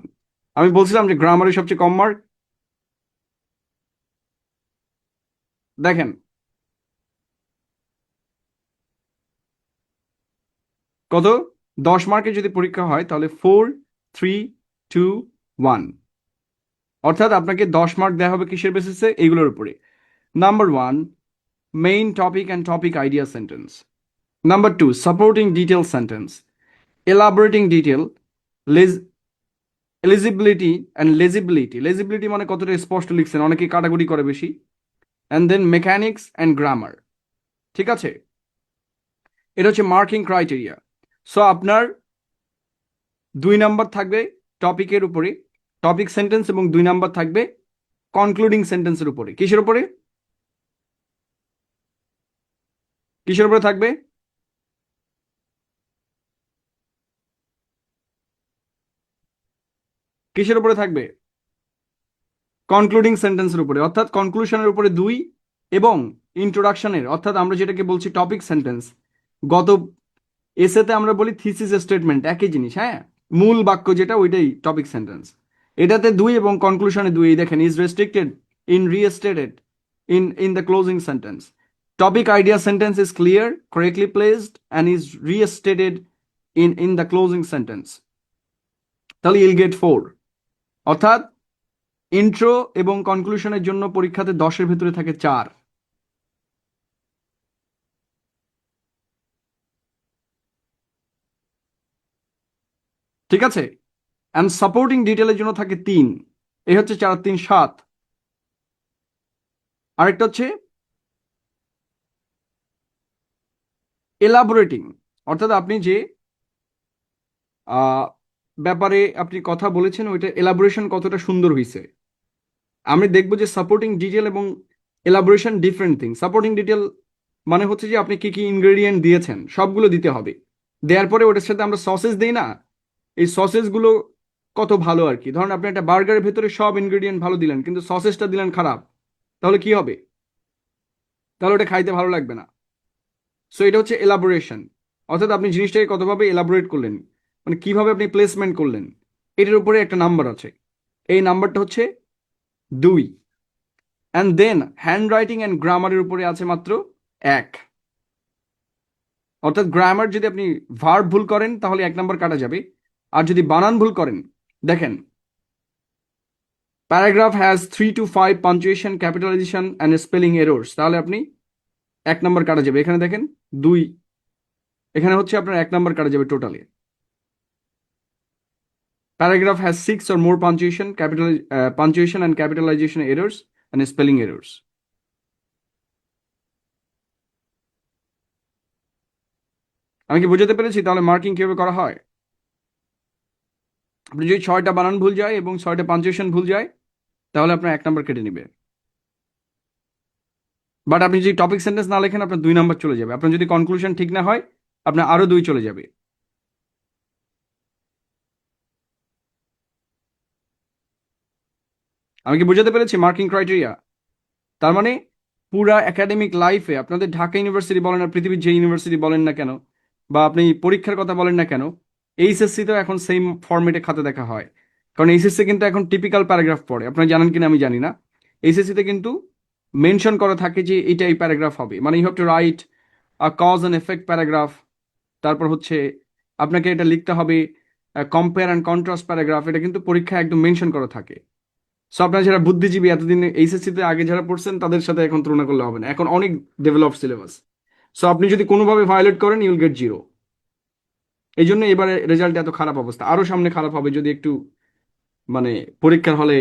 আমি বলছিলাম যে গ্রামারের সবচেয়ে কম মার্ক। দেখেন কত, 10 মার্কে যদি পরীক্ষা হয় তাহলে 4, 3, 2, 1। অর্থাৎ আপনাকে 10 মার্ক দেওয়া হবে কিসের বেসিসে? এইগুলোর উপরে। Number 1, main topic and topic idea sentence. Number 2, supporting detail sentence. Elaborating detail, eligibility and legibility. Legibility মানে কতটা স্পষ্ট লিখছেন, অনেকে কাটাকুটি করে বেশি। And then mechanics and grammar. ঠিক আছে, এটা হচ্ছে মার্কিং ক্রাইটেরিয়া। সো আপনার 2 নাম্বার থাকবে টপিকের উপরে, টপিক সেন্টেন্স, এবং 2 নাম্বার থাকবে কনক্লুডিং সেন্টেন্সের উপরে। কিসের উপরে? কিসের উপরে থাকবে? কিসের উপরে থাকবে? কনক্লুডিং সেন্টেন্সের উপরে, অর্থাৎ কনক্লুশনের উপরে 2, এবং ইন্ট্রোডাকশনের, অর্থাৎ আমরা যেটাকে বলছি টপিক সেন্টেন্স। গত এসেতে আমরা বলি থিসিস স্টেটমেন্ট, একই জিনিস। হ্যাঁ, মূল বাক্য যেটা ওইটাই টপিক সেন্টেন্স। এটাতে 2 এবং কনক্লুশনে 2। দেখেন, is restricted, in restated, in the closing sentence. Topic idea sentence is clear, correctly placed, and is restated in the closing sentence. তাহলে ইল গেট 4। অর্থাৎ ইন্ট্রো এবং কনক্লুশনের জন্য পরীক্ষাতে 10-এর ভেতরে থাকে 4। ঠিক আছে, অ্যান্ড সাপোর্টিং ডিটেলের জন্য থাকে 3। এই হচ্ছে 4 আর 3 7। আরেকটা হচ্ছে এলাবোরেটিং, অর্থাৎ আপনি যে ব্যাপারে আপনি কথা বলেছেন ওইটা এলাবোরেশন কতটা সুন্দর হয়েছে। আমি দেখবো যে সাপোর্টিং ডিটেল এবং elaboration different thing. Supporting detail মানে হচ্ছে যে আপনি কি কি ইনগ্রেডিয়েন্ট দিয়েছেন সবগুলো দিতে হবে। দেওয়ার পরে ওটার সাথে আমরা সসেস দিই না, এই সসেসগুলো কত ভালো আর কি। ধরেন আপনি একটা বার্গারের ভেতরে সব ইনগ্রেডিয়েন্ট ভালো দিলেন, কিন্তু সসেসটা দিলেন খারাপ, তাহলে কি হবে? তাহলে ওটা খাইতে ভালো লাগবে না। সো এটা হচ্ছে এলাবোরেশন, অর্থাৎ আপনি জিনিসটাকে কতভাবে এলাবোরেট করলেন, মানে কিভাবে আপনি প্লেসমেন্ট করলেন, এটার উপরে একটা নাম্বার আছে। এই নাম্বারটা হচ্ছে 2। And then handwriting and গ্রামারের উপরে আছে মাত্র 1। অর্থাৎ গ্রামার যদি আপনি ভার্ব ভুল করেন তাহলে 1 নাম্বার কাটা যাবে, আর যদি বানান ভুল করেন, দেখেন paragraph has 3 to 5 punctuation, capitalisation and spelling errors, তাহলে আপনি 1 নাম্বার কাটা যাবে। এখানে দেখেন 2, এখানে হচ্ছে আপনার 1 নাম্বার কাটা যাবে totally. Paragraph has 6 or more punctuation and capitalization errors and spelling errors. আমি কি বুঝাতে পেরেছি? তাহলে মার্কিং কিভাবে করা হয়? আপনি যদি 6টা বানান ভুল যায় এবং 6টা পাঞ্চুয়েশন ভুল যায়, তাহলে আপনার 1 নাম্বার কেটে নেবে। বাট আপনি যদি টপিক সেন্টেন্স না লেখেন, আপনার 2 নাম্বার চলে যাবে। আপনার যদি কনক্লুশন ঠিক না হয়, আপনার আরো 2 চলে যাবে। আমি কি বুঝাতে পেরেছি মার্কিং ক্রাইটেরিয়া? তার মানে পুরা একাডেমিক লাইফে আপনাদের ঢাকা ইউনিভার্সিটি বলেন আর পৃথিবীর যে ইউনিভার্সিটি বলেন না কেন, বা আপনি পরীক্ষার কথা বলেন না কেন, এইচএসসিতেও এখন সেম ফরম্যাটে খাতা দেখা হয়। কারণ এইচএসসি কিন্তু এখন টিপিক্যাল প্যারাগ্রাফ পড়ে, আপনারা জানেন কিনা আমি জানি না। এইচএসসিতে কিন্তু মেনশন করা থাকে যে এইটা এই প্যারাগ্রাফ হবে, মানে you have to write a cause and effect paragraph. তারপর হচ্ছে আপনাকে এটা লিখতে হবে কম্পেয়ার অ্যান্ড কন্ট্রাস্ট প্যারাগ্রাফ। এটা কিন্তু পরীক্ষায় একদম মেনশন করা থাকে। সো আপনারা যারা বুদ্ধিজীবী, এতদিন এইচএসসিতে আগে যারা পড়ছেন তাদের সাথে এখন তুলনা করলে হবে না, এখন অনেক ডেভেলপ সিলেবাস। সো আপনি যদি কোনোভাবে ভায়োলেট করেন, ইউল গেট 0। এই জন্য এবারে রেজাল্ট এত খারাপ অবস্থা, আরো সামনে খারাপ হবে যদি একটু মানে পরীক্ষার হলে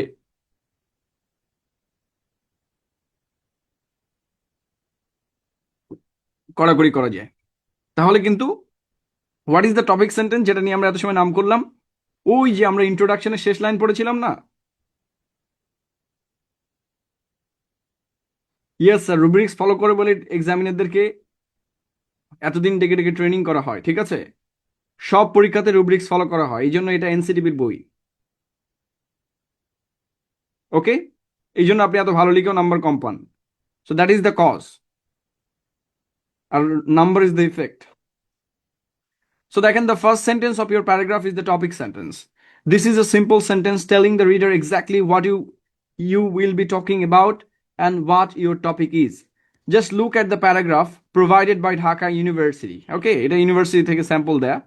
কড়াকড়ি করা যায়। তাহলে কিন্তু what is the topic sentence, যেটা নিয়ে আমরা এত সময় নাম করলাম, ওই যে আমরা ইন্ট্রোডাকশনের শেষ লাইন পড়েছিলাম না? ইয়েস স্যার, রুব্রিক্স ফলো করে বলে এক্সামিনারদেরকে এতদিন ডেকে ডেকে ট্রেনিং করা হয়। ঠিক আছে, সব পরীক্ষাতে রুব্রিক্স ফলো করা হয়, এই জন্য এটা এনসিটিভির বই। ওকে, এই জন্য আপনি এত ভালো লিখেও নাম্বার কম পান। So that is the cause, আর number is the effect. So দেখেন, the first sentence of your paragraph is the topic sentence. This is a simple sentence telling the reader exactly what you will be talking about and what your topic is. Just look at the paragraph provided by Dhaka university. Okay, এটা university থেকে sample দেয়া,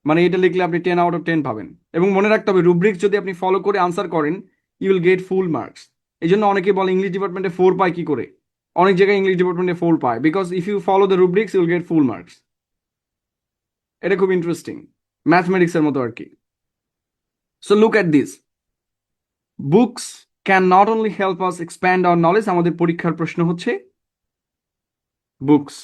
মানে এটা লিখলে আপনি 10 out of 10 পাবেন। এবং মনে রাখতে হবে, রুব্রিক্স যদি আপনি ফলো করে আনসার করেন, you will get full marks. এই জন্য অনেকে বলে ইংলিশ ডিপার্টমেন্টে 4 পায় কি করে। অনেক জায়গায় ইংলিশ ডিপার্টমেন্টে 4 পায়, because if you follow the rubrics you will get full marks. এটা খুব ইন্টারেস্টিং, ম্যাথমেটিক্সের মতো আর কি। So look at this, books can not only help us expand our knowledge. আমাদের পরীক্ষার প্রশ্ন হচ্ছে বুকস।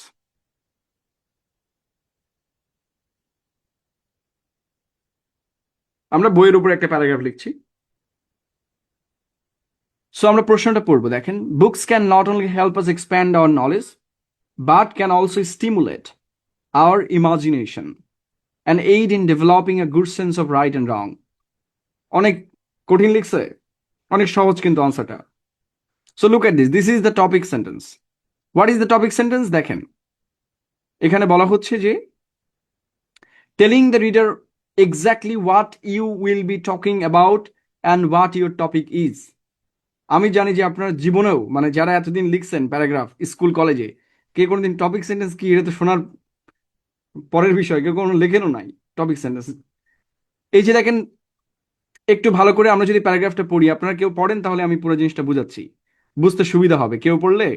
আমরা বইয়ের উপর একটা প্যারাগ্রাফ লিখছি। সো আমরা প্রশ্নটা পড়বো, দেখেন, books can not only help us expand our knowledge but can also stimulate our imagination and aid in developing a good sense of right and wrong. অনেক কঠিন লিখছে, অনেক সহজ কিন্তু আনসারটা। So look at this, this is the topic sentence. What is the topic sentence? দেখেন, এখানে বলা হচ্ছে যে telling the reader exactly what you will be talking about and what your topic is. আমি জানি যে আপনার জীবনেও, মানে যারা এতদিন লিখছেন প্যারাগ্রাফ স্কুল কলেজে, কে কোনোদিন টপিক সেন্টেন্স কি এটা তো শোনার পরের বিষয়, কেউ কোনো লেখেনও নাই টপিক সেন্টেন্স। এই যে দেখেন, একটু ভালো করে আমরা যদি প্যারাগ্রাফটা পড়ি, আপনারা কেউ পড়েন তাহলে আমি পুরো জিনিসটা বুঝাচ্ছি, বুঝতে সুবিধা হবে। কেউ পড়লে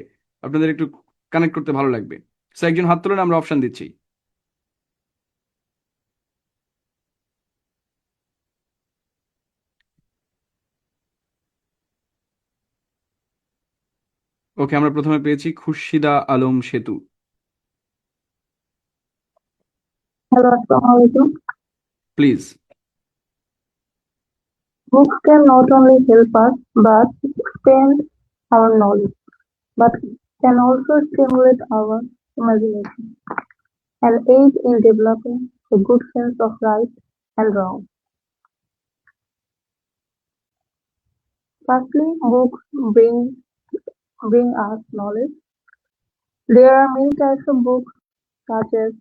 আপনাদের একটু কানেক্ট করতে ভালো লাগবে। সো একজন হাত তুলেন, আমরা অপশন দিচ্ছি। ওকে, আমরা প্রথমে পেয়েছি খুরশিদা আলম সেতু। Hello, Assalamualaikum. Please. Books can not only help us but expand our knowledge, but can also stimulate our imagination and aid in developing a good sense of right and wrong. Firstly, books bring us knowledge. There are many types of books such as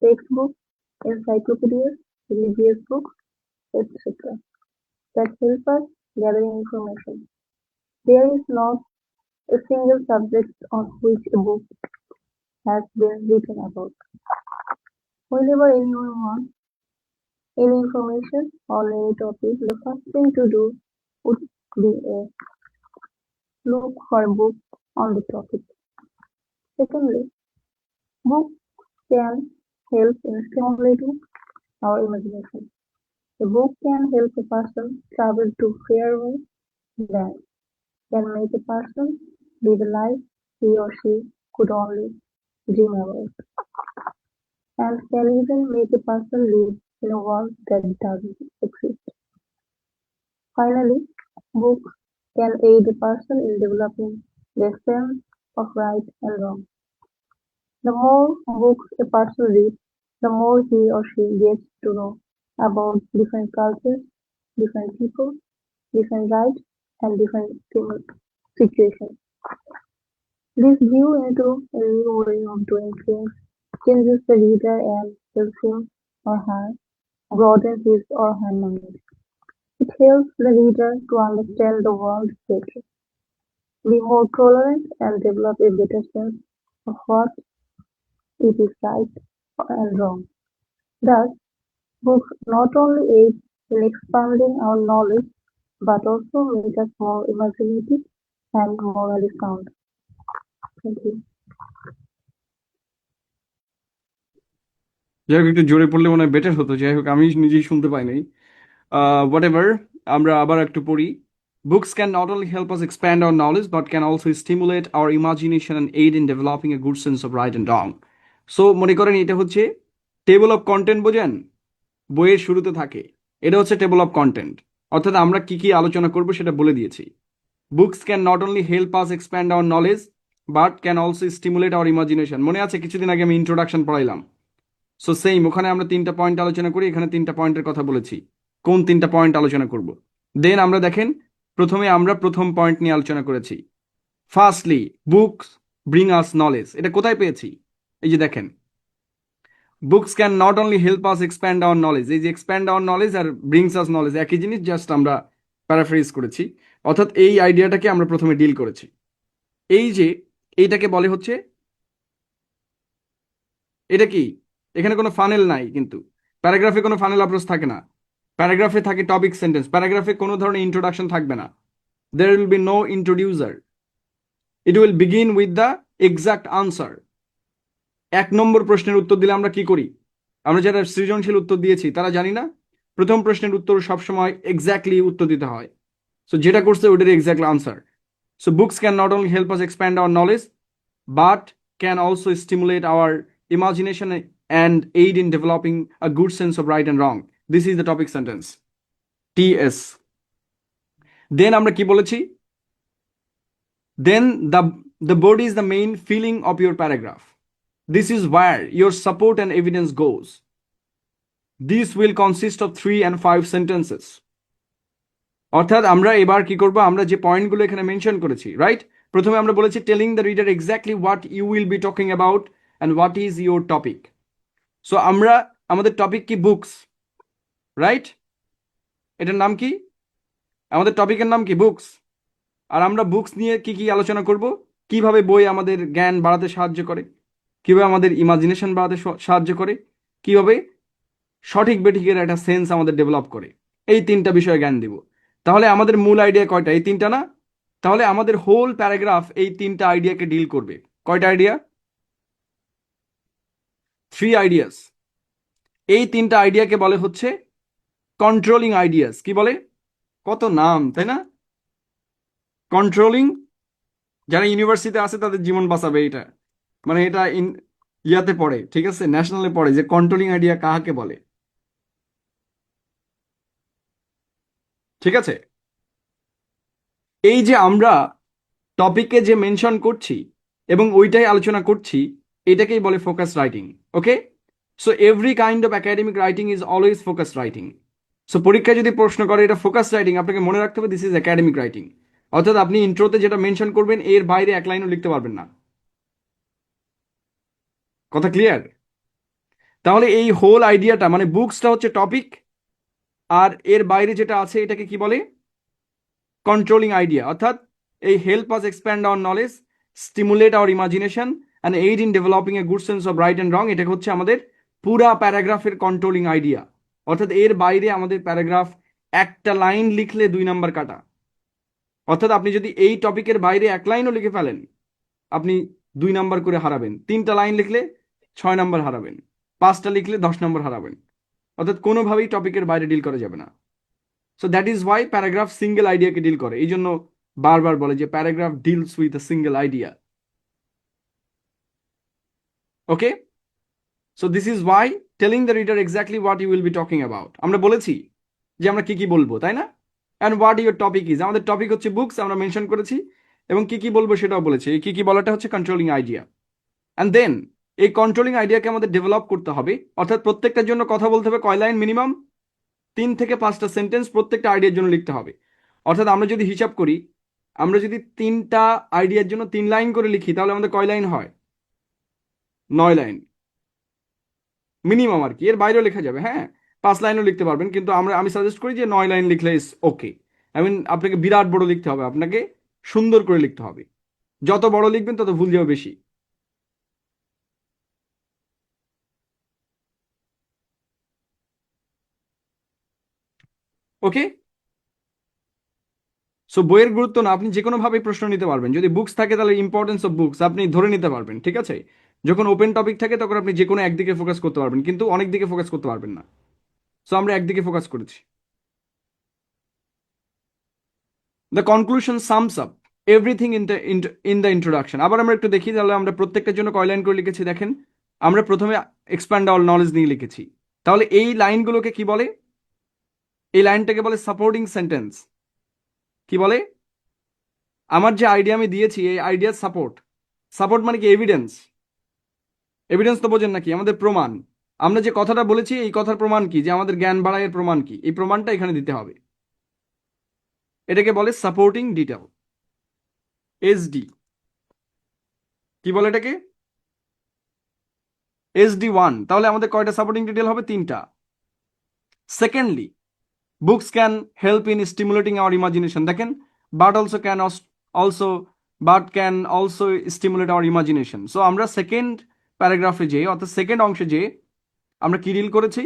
textbooks, encyclopedias, religious books, etc. that help us gather information. There is not a single subject on which a book has been written about. Whenever anyone wants any information on any topic, the first thing to do would be a look for a book on the topic. Secondly, books can help in stimulating our imagination. A book can help a person travel to faraway lands, can make a person live a life he or she could only dream about, and can even make a person live in a world that doesn't exist. Finally, books can aid a person in developing their sense of right and wrong. The more books a person reads, the more he or she gets to know about different cultures, different people, different rights, and different situations. This view into a new way of doing things changes the reader and helps him or her broaden his or her knowledge. It helps the reader to understand the world better, be more tolerant, and develop a better sense of what it is right and wrong. Thus, books not only aid in expanding our knowledge but also make us more imaginative and morally sound. Thank you. যাই হোক, একটু জোরে পড়লে মনে হয় better হতো। যাই হোক, আমি নিজেই শুনতে পাই নাই। হোয়াট এভার, আমরা আবার একটু পড়ি। Books can not only help us expand our knowledge but can also stimulate our imagination and aid in developing a good sense of right and wrong. So মনে করেন এটা হচ্ছে টেবল অফ কন্টেন্ট, বোঝেন? বইয়ের শুরুতে থাকে, এটা হচ্ছে টেবল অফ কন্টেন্ট, অর্থাৎ আমরা কি কি আলোচনা করবো সেটা বলে দিয়েছি। Books can not only help us expand our knowledge but can also stimulate our imagination. মনে আছে কিছুদিন আগে আমি ইন্ট্রোডাকশন পড়াইলাম? সো সেম, ওখানে আমরা 3টা পয়েন্ট আলোচনা করি, এখানে 3টা পয়েন্টের কথা বলেছি। কোন 3টা পয়েন্ট আলোচনা করব? দেন আমরা দেখেন, প্রথমে আমরা প্রথম পয়েন্ট নিয়ে আলোচনা করেছি। Firstly, books bring us knowledge. এটা কোথায় পেয়েছি? এই যে দেখেন, books can not only help us expand our knowledge. এই যে এক্সপ্যান্ড আওয়ার নলেজ আর ব্রিংস আস নলেজ একই জিনিস, জাস্ট আমরা প্যারাফ্রেজ করেছি। অর্থাৎ এই আইডিয়াটাকে আমরা প্রথমে ডিল করেছি। এই যে এইটাকে বলে হচ্ছে, এটা কি, এখানে কোনো ফানেল নাই, কিন্তু প্যারাগ্রাফে কোনো ফানেল অ্যাপ্রোচ থাকে না। প্যারাগ্রাফে থাকে টপিক সেন্টেন্স, প্যারাগ্রাফে কোনো ধরনের ইন্ট্রোডাকশন থাকবে না। there will be no introducer, it will begin with the exact answer। 1 নম্বর প্রশ্নের উত্তর দিলে আমরা কি করি? আমরা যারা সৃজনশীল উত্তর দিয়েছি তারা জানি না প্রথম প্রশ্নের উত্তর সবসময় এক্স্যাক্টলি উত্তর দিতে হয়। সো যেটা করছে ওটার exact answer. So books can not only help us expand our knowledge but can also stimulate our imagination and aid in developing a good sense of right and wrong. This is the topic sentence TS. Then আমরা কি বলেছি, দেন the body is the main feeling of your paragraph. This is where your support and evidence goes. This will consist of 3 and 5 sentences. অর্থাৎ আমরা এবার কি করব, আমরা যে পয়েন্টগুলো এখানে মেনশন করেছি, রাইট? প্রথমে আমরা বলেছি telling the reader exactly what you will be talking about and what is your topic. So আমরা আমাদের টপিক কি বুকস, রাইট? এটার নাম কি, আমাদের টপিকের নাম কি বুকস। আর আমরা বুকস নিয়ে কি কি আলোচনা করব, কিভাবে বই আমাদের জ্ঞান বাড়াতে সাহায্য করে, কিভাবে আমাদের ইমাজিনেশন বাড়াতে সাহায্য করে, কিভাবে সঠিক বেঠিকের একটা সেন্স আমাদের ডেভেলপ করে, এই 3টা বিষয়ে জ্ঞান দিব। তাহলে আমাদের মূল আইডিয়া কয়টা, এই 3টা না? তাহলে আমাদের হোল প্যারাগ্রাফ এই 3টা আইডিয়াকে ডিল করবে। কয়টা আইডিয়া? 3 আইডিয়াস। এই 3টা আইডিয়াকে বলে হচ্ছে কন্ট্রোলিং আইডিয়াস। কি বলে? কত নাম, তাই না? কন্ট্রোলিং, যারা ইউনিভার্সিটিতে আছে তাদের জীবন বাঁচাবে এটা, মানে এটা ইয়াতে পড়ে, ঠিক আছে, ন্যাশনালে পড়ে যে কন্ট্রোলিং আইডিয়া কাহাকে বলে, ঠিক আছে? এই যে আমরা টপিকে যে মেনশন করছি এবং ওইটাই আলোচনা করছি, এটাকেই বলে focus writing. Okay, so every kind of academic writing is always focus writing. So পরীক্ষায় যদি প্রশ্ন করে এটা ফোকাস রাইটিং, আপনাকে মনে রাখতে হবে দিস ইজ একাডেমিক রাইটিং। অর্থাৎ আপনি ইন্ট্রোতে যেটা মেনশন করবেন এর বাইরে এক লাইনও লিখতে পারবেন না। কথা ক্লিয়ার? তাহলে এই হোল আইডিয়াটা, মানে বুকসটা হচ্ছে টপিক, আর এর বাইরে যেটা আছে এটাকে কি বলে, কন্ট্রোলিং আইডিয়া। অর্থাৎ এই help us expand our knowledge, stimulate our imagination and aid in developing a good sense of right and wrong, এটা হচ্ছে আমাদের পুরা প্যারাগ্রাফের কন্ট্রোলিং আইডিয়া। অর্থাৎ এর বাইরে আমাদের প্যারাগ্রাফ একটা লাইন লিখলে 2 নাম্বার কাটা। অর্থাৎ আপনি যদি এই টপিকের বাইরে এক লাইনও লিখে ফেলেন, আপনি 2 নাম্বার করে হারাবেন। 3টা লাইন লিখলে 6 নাম্বার হারাবেন, 5টা লিখলে 10 নাম্বার হারাবেন। অর্থাৎ কোনোভাবেই টপিকের বাইরে ডিল করা যাবে না। So that is why paragraph single আইডিয়াকে ডিল করে। এই জন্য বারবার বলে যে paragraph deals with a single idea. Okay, so this is why telling the reader exactly what you will be talking about. আমরা বলেছি যে আমরা কি কি বলবো, তাই না? And what your topic is, আমাদের টপিক হচ্ছে বুকস, আমরা মেনশন করেছি, এবং কি কি বলবো সেটাও বলেছি। এই কি কি বলাটা হচ্ছে কন্ট্রোলিং আইডিয়া। অ্যান্ড দেন এই কন্ট্রোলিং আইডিয়াকে আমাদের ডেভেলপ করতে হবে। অর্থাৎ প্রত্যেকটার জন্য কথা বলতে হবে কয় লাইন, মিনিমাম 3 থেকে 5টা সেন্টেন্স প্রত্যেকটা আইডিয়ার জন্য লিখতে হবে। অর্থাৎ আমরা যদি হিসাব করি, আমরা যদি 3টা আইডিয়ার জন্য 3 লাইন করে লিখি, তাহলে আমাদের কয় লাইন হয়? 9 লাইন মিনিমাম আর কি। এর বাইরেও লেখা যাবে, হ্যাঁ, 5 লাইনও লিখতে পারবেন, কিন্তু আমি সাজেস্ট করি যে 9 লাইন লিখলে ইস ওকে। আই মিন আপনাকে বিরাট বড় লিখতে হবে, আপনাকে সুন্দর করে লিখতে হবে। যত বড় লিখবেন তত ভুল যাবে বেশি। ওকে, সো বইয়ের গুরুত্ব না, আপনি যে কোনো ভাবে প্রশ্ন নিতে পারবেন। যদি বুকস থাকে তাহলে ইম্পর্টেন্স অফ বুকস আপনি ধরে নিতে পারবেন, ঠিক আছে? যখন ওপেন টপিক থাকে তখন আপনি যে কোনো একদিকে ফোকাস করতে পারবেন, কিন্তু অনেক দিকে ফোকাস করতে পারবেন না। সো আমরা একদিকে ফোকাস করেছি। The conclusion sums up everything in the introduction. আবার আমরা একটু দেখি, তাহলে আমরা প্রত্যেকটার জন্য কয় লাইন করে লিখেছি দেখেন। আমরা প্রথমে এক্সপ্যান্ড আওয়ার নলেজ নিয়ে লিখেছি। তাহলে এই লাইনগুলোকে কি বলে? এই লাইনটাকে বলে সাপোর্টিং সেন্টেন্স। কি বলে? আমার যে আইডিয়া আমি দিয়েছি এই আইডিয়ার সাপোর্ট। সাপোর্ট মানে কি? এভিডেন্স। এভিডেন্স তো বোঝেন নাকি? আমাদের প্রমাণ। আমরা যে কথাটা বলেছি এই কথার প্রমাণ কি, যে আমাদের জ্ঞান বাড়ায়ের প্রমাণ কি, এই প্রমাণটা এখানে দিতে হবে। এটাকে বলে সাপোর্টিং ডিটেল, এসডি। কি বলে এটাকে? SD1। তাহলে আমাদের কয়টা সাপোর্টিং ডিটেল হবে? 3টা। Secondly, books can help in stimulating our imagination. দেখেন, but also but can also stimulate our imagination. So আমরা সেকেন্ড প্যারাগ্রাফে যে, অর্থাৎ সেকেন্ড অংশে যে আমরা কি ডিল করেছি?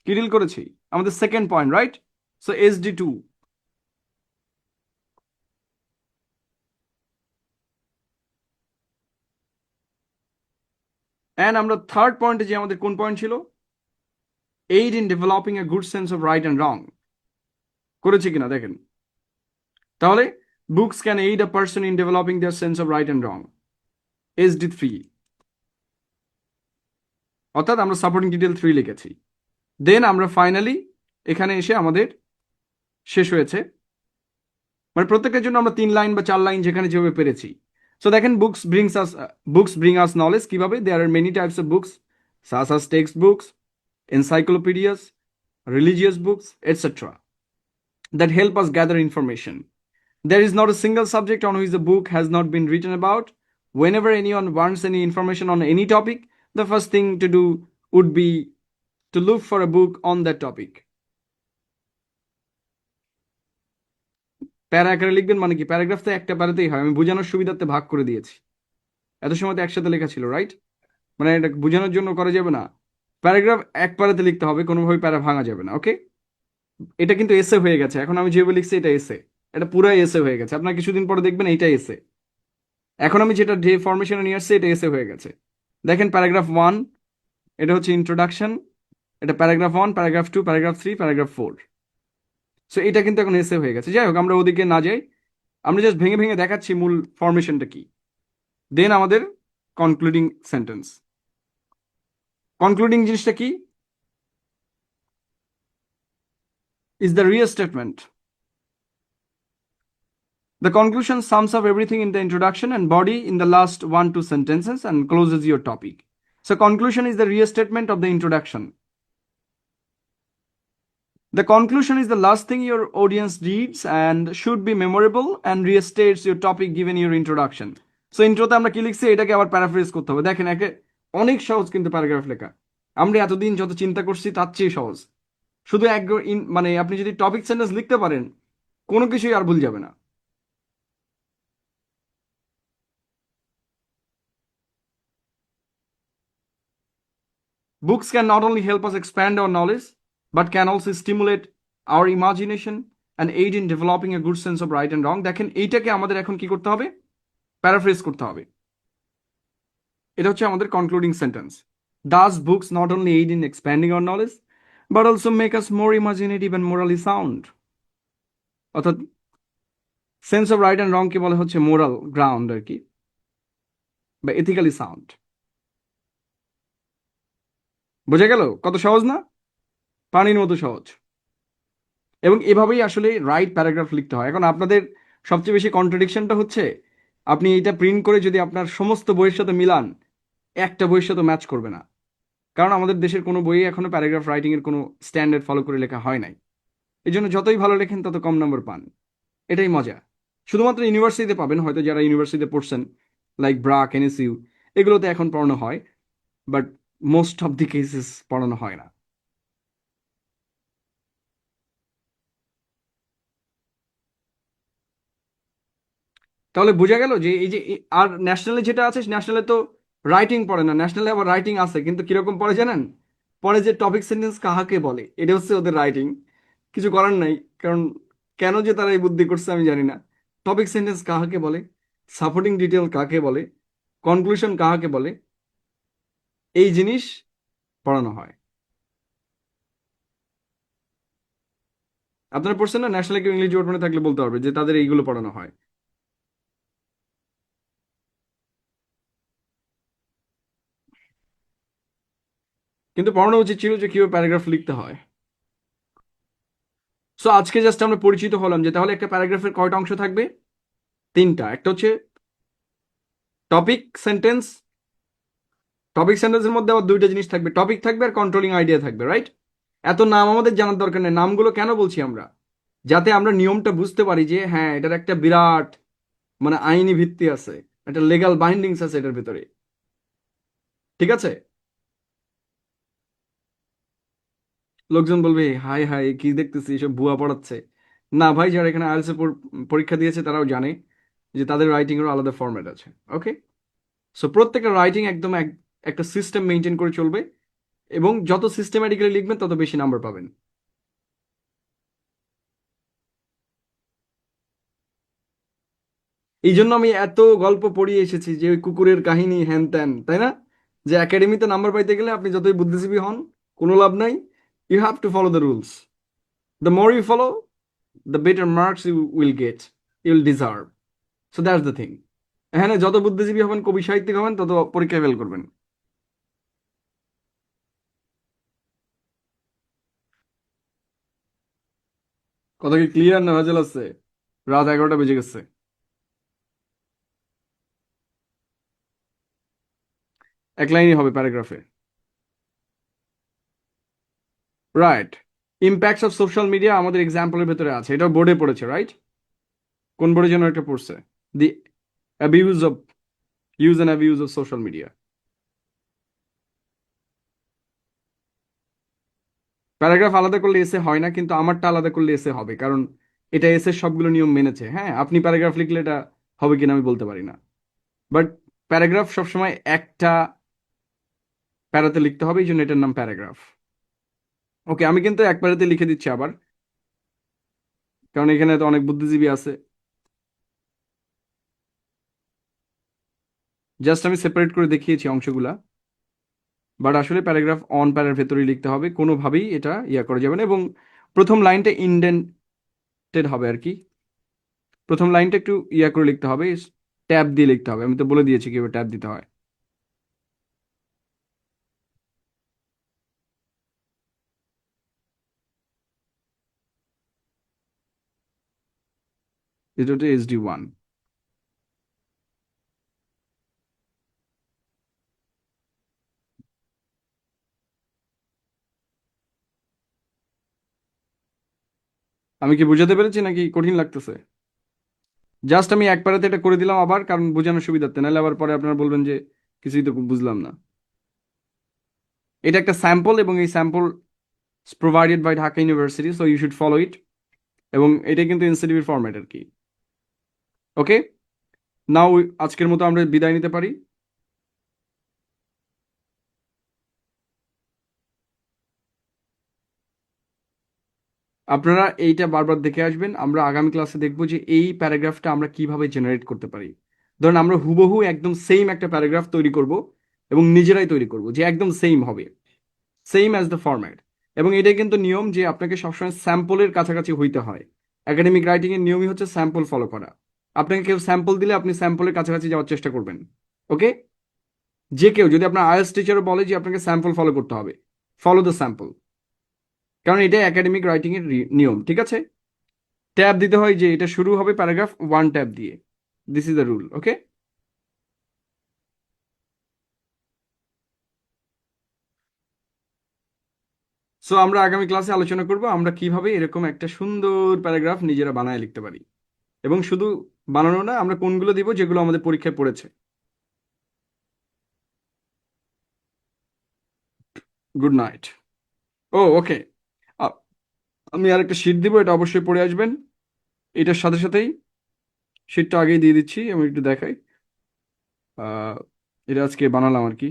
কি ডিল করেছি? আমাদের second point, right? So SD2। And আমরা থার্ড পয়েন্টে যে আমাদের কোন পয়েন্ট ছিল, aid in developing a good sense of right and wrong, করেছি কিনা দেখেন। তাহলে books can aid a person in developing their sense of right and wrong, SD3, অর্থাৎ আমরা সাপোর্টিং ডিটেল 3 লিখেছি। দেন আমরা ফাইনালি এখানে এসে আমাদের শেষ হয়েছে, মানে প্রত্যেকটার জন্য আমরা 3 লাইন বা 4 লাইন যেখানে যেভাবে পেরেছি। সো দেখেন, বুকস ব্রিং আস নলেজ কিভাবে, there are many types of books such as text books, encyclopedias, religious books, etc., that help us gather information. There is not a single subject on which the book has not been written about. Whenever anyone wants any information on any topic, the first thing to do would be to look for a book on that topic. প্যারা আকারে লিখবেন মানে কি, paragraph তো একটা প্যারাতেই হয়, আমি বোঝানোর সুবিধার্থে ভাগ করে দিয়েছি। এত সময় তো একসাথে লেখা ছিল, রাইট? মানে এটা বোঝানোর জন্য করা যাবে না, প্যারাগ্রাফ এক প্যারাতে লিখতে হবে, কোনোভাবে প্যারা ভাঙা যাবে না। ওকে, এটা কিন্তু এসে হয়ে গেছে, এখন আমি যেভাবে লিখছি এটা এসে, এটা পুরাই এসে হয়ে গেছে। আপনার কিছুদিন পরে দেখবেন এইটা এসে, এখন আমি যেটা যে ফরমেশনে নিয়ে আসছি এটা এসে হয়ে গেছে। দেখেন প্যারাগ্রাফ 1, এটা হচ্ছে ইন্ট্রোডাকশন, এটা paragraph 1, paragraph 2, paragraph 3, paragraph 4। So এটা কিন্তু এখন এসে হয়ে গেছে। যাই হোক, আমরা ওদিকে না যাই, আমরা জাস্ট ভেঙে ভেঙে দেখাচ্ছি মূল ফরমেশনটা কি। দেন আমাদের কনক্লুডিং সেন্টেন্স। কনক্লুডিং জিনিসটা কি? Is the real statement. The conclusion sums up everything in the introduction and body in the last 1-2 sentences and closes your topic. So conclusion is the restatement of the introduction. The conclusion is the last thing your audience reads and should be memorable and restates your topic given your introduction. So ইন্ট্রোতে আমরা কি লিখছি এটাকে আবার paraphrase করতে হবে। দেখেন, একে অনেক সহজ কিন্তু প্যারাগ্রাফ লেখা, আমরা এতদিন যত চিন্তা করছি তার চেয়ে সহজ। শুধু এক মানে আপনি যদি টপিক সেন্টেন্স লিখতে পারেন, কোনো কিছুই আর ভুল যাবে না। Books can not only help us expand our knowledge, but can also stimulate our imagination and aid in developing a good sense of right and wrong. দেখেন, এইটাকে আমাদের এখন কি করতে হবে? প্যারাফ্রেজ করতে হবে। এটা হচ্ছে আমাদের concluding sentence. Thus, books not only aid in expanding our knowledge, but also make us more imaginative and morally sound. অর্থাৎ sense of right and wrong কে বলা হচ্ছে মোরাল গ্রাউন্ড আর কি, বা এথিক্যালি সাউন্ড। বোঝা গেল কত সহজ না? পানির মতো সহজ। এবং এভাবেই আসলে রাইট প্যারাগ্রাফ লিখতে হয়। এখন আপনাদের সবচেয়ে বেশি কন্ট্রাডিকশনটা হচ্ছে, আপনি এটা প্রিন্ট করে যদি আপনার সমস্ত বইয়ের সাথে মিলান, একটা বইয়ের সাথে ম্যাচ করবে না। কারণ আমাদের দেশের কোনো বইয়ে এখনো প্যারাগ্রাফ রাইটিং এর কোনো স্ট্যান্ডার্ড ফলো করে লেখা হয় নাই। এই জন্য যতই ভালো লেখেন তত কম নম্বর পান, এটাই মজা। শুধুমাত্র ইউনিভার্সিটিতে পাবেন, হয়তো যারা ইউনিভার্সিটিতে পড়ছেন লাইক ব্রাক, এনএসইউ, এগুলোতে এখন পড়ানো হয়, but most of the cases পড়ানো হয় না। তাহলে বোঝা গেল যে এই যে আর ন্যাশনালে যেটা আছে, ন্যাশনালে তো রাইটিং পড়ে না, ন্যাশনালে আবার রাইটিং আছে, কিন্তু কিরকম পড়ে জানেন? পড়ে যে টপিক সেন্টেন্স কাহাকে বলে, এটা হচ্ছে ওদের রাইটিং। কিছু করার নাই, কারণ কেন যে তারা এই বুদ্ধি করছে আমি জানি না। টপিক সেন্টেন্স কাহাকে বলে, সাপোর্টিং ডিটেল কাকে বলে, কনক্লুশন কাহাকে বলে, এই জিনিস পড়ানো হয়। আপনারা পড়ছেন না? ন্যাশনালে কেউ ইংলিশ ডিপার্টমেন্টে থাকলে বলতে পারবে যে তাদের এইগুলো পড়ানো হয়। কিন্তু পড়ানো উচিত ছিল যে কিভাবে প্যারাগ্রাফ লিখতে হয়। সো আজকে জাস্ট আমরা পরিচিত হলাম যে তাহলে একটা প্যারাগ্রাফের কয়টা অংশ থাকবে? 3টা। একটা হচ্ছে টপিক সেন্টেন্স, টপিক সেন্টেন্সের মধ্যে আবার 2টা জিনিস থাকবে, টপিক থাকবে আর কন্ট্রোলিং আইডিয়া থাকবে, রাইট? এত নাম আমাদের জানার দরকার নেই। নামগুলো কেন বলছি আমরা? যাতে আমরা নিয়মটা বুঝতে পারি যে হ্যাঁ, এটার একটা বিরাট মানে আইনি ভিত্তি আছে, একটা লিগ্যাল বাইন্ডিংস আছে এটার ভিতরে। ঠিক আছে? লোকজন বলবে হাই হাই কি দেখতেছি, এসব ভুয়া পড়াচ্ছে। না ভাই, যারা এখানে আইএলটিএস পরীক্ষা দিয়েছে তারাও জানে যে তাদের রাইটিং এর আলাদা ফরম্যাট আছে। ওকে, সো প্রত্যেকটা রাইটিং একদম একটা সিস্টেম মেনটেন করে চলবে, এবং যত সিস্টেম্যাটিক্যালি লিখবেন তত বেশি নাম্বার পাবেন। এই জন্য আমি এত গল্প পড়িয়ে এসেছি যে ওই কুকুরের কাহিনী হ্যান ত্যান, তাই না? যে একাডেমিতে নাম্বার পাইতে গেলে আপনি যতই বুদ্ধিজীবী হন কোনো লাভ নাই, you have to follow the rules. The more you follow, the better marks you will get, you will deserve. So that's the thing. এখানে যত বুদ্ধিজীবী হবেন, কবি সাহিত্যিক হবেন, তত পরীক্ষায় ফেল করবেন। কথা কি ক্লিয়ার না ভেজাল আছে? রাত 11টা বেজে গেছে। এক লাইনই হবে প্যারাগ্রাফে। Right. Impacts of social media আমাদের এক্সাম্পলের ভেতরে আছে, এটা বোর্ডে পড়েছে, রাইট? কোন বোর্ডে যেন একটা পড়ছে? The abuse of, use and abuse of social media. Paragraph আলাদা করলে এসে হয় না, কিন্তু আমারটা আলাদা করলে এসে হবে, কারণ এটা এসে সবগুলো নিয়ম মেনেছে। হ্যাঁ, আপনি প্যারাগ্রাফ লিখলে এটা হবে কিনা আমি বলতে পারি না, বাট প্যারাগ্রাফ সবসময় একটা প্যারাতে লিখতে হবে, এই জন্য এটার নাম প্যারাগ্রাফ। ওকে, আমি কিন্তু এক প্যারাতে লিখে দিচ্ছি আবার, কারণ এখানে তো অনেক বুদ্ধিজীবী আছে। জাস্ট আমি সেপারেট করে দেখিয়েছি অংশগুলা, বাট আসলে প্যারাগ্রাফ অন প্যারার ভেতরেই লিখতে হবে, কোনোভাবেই এটা ইয়া করা যাবে না। এবং প্রথম লাইনটা ইনডেন্টেড হবে আর কি। প্রথম লাইনটা একটু ইয়া করে লিখতে হবে, ট্যাব দিয়ে লিখতে হবে। আমি তো বলে দিয়েছি কিভাবে ট্যাব দিতে হয়। এটা হচ্ছে SD1। আমি কি বুঝাতে পেরেছি নাকি কঠিন লাগতেছে? জাস্ট আমি এক প্যারাতে এটা করে দিলাম আবার, কারণ বোঝানোর সুবিধার্থে, নাহলে আবার পরে আপনারা বলবেন যে কিছুই তো বুঝলাম না। এটা একটা স্যাম্পল, এবং এই sample provided by Dhaka university, so you should follow it. এবং এটা কিন্তু এনসিটিভির ফরম্যাট আর কি। ওকে, নাও আজকের মতো আমরা বিদায় নিতে পারি। আপনারা এইটা বারবার দেখে আসবেন। আমরা আগামী ক্লাসে দেখব যে এই প্যারাগ্রাফটা আমরা কিভাবে জেনারেট করতে পারি। ধরুন আমরা হুবহু একদম সেম একটা প্যারাগ্রাফ তৈরি করব, এবং নিজেরাই তৈরি করব, যে একদম সেম হবে, সেম অ্যাজ দ্য ফরম্যাট। এবং এটাই কিন্তু নিয়ম, যে আপনাকে সবসময় স্যাম্পলের কাছাকাছি হইতে হয়। একাডেমিক রাইটিং এর নিয়মই হচ্ছে স্যাম্পল ফলো করা। আপনাকে কেউ স্যাম্পল দিলে আপনি স্যাম্পলের কাছাকাছি যাওয়ার চেষ্টা করবেন। ওকে, যে কেউ যদি আপনার আইএলটিএস টিচারও বলে যে আপনাকে স্যাম্পল ফলো করতে হবে, ফলো দ্য স্যাম্পল, কারণ এটা একাডেমিক রাইটিং এর নিয়ম। ঠিক আছে? ট্যাব দিতে হয়, যে এটা শুরু হবে প্যারাগ্রাফ 1 ট্যাব দিয়ে। This is the rule. Okay, so আমরা আগামী ক্লাসে আলোচনা করব আমরা কিভাবে এরকম একটা সুন্দর প্যারাগ্রাফ নিজেরা বানায় লিখতে পারি। এবং শুধু বানানো না, আমরা কোনগুলো দিব যেগুলো আমাদের পরীক্ষায় পড়েছে। Good night. ও ওকে, আমি আর একটা শিট দিব, এটা অবশ্যই পড়ে আসবেন। এটার সাথে সাথেই শিটটা আগেই দিয়ে দিচ্ছি, আমি একটু দেখাই। আহ, এটা আজকে বানালাম আর কি।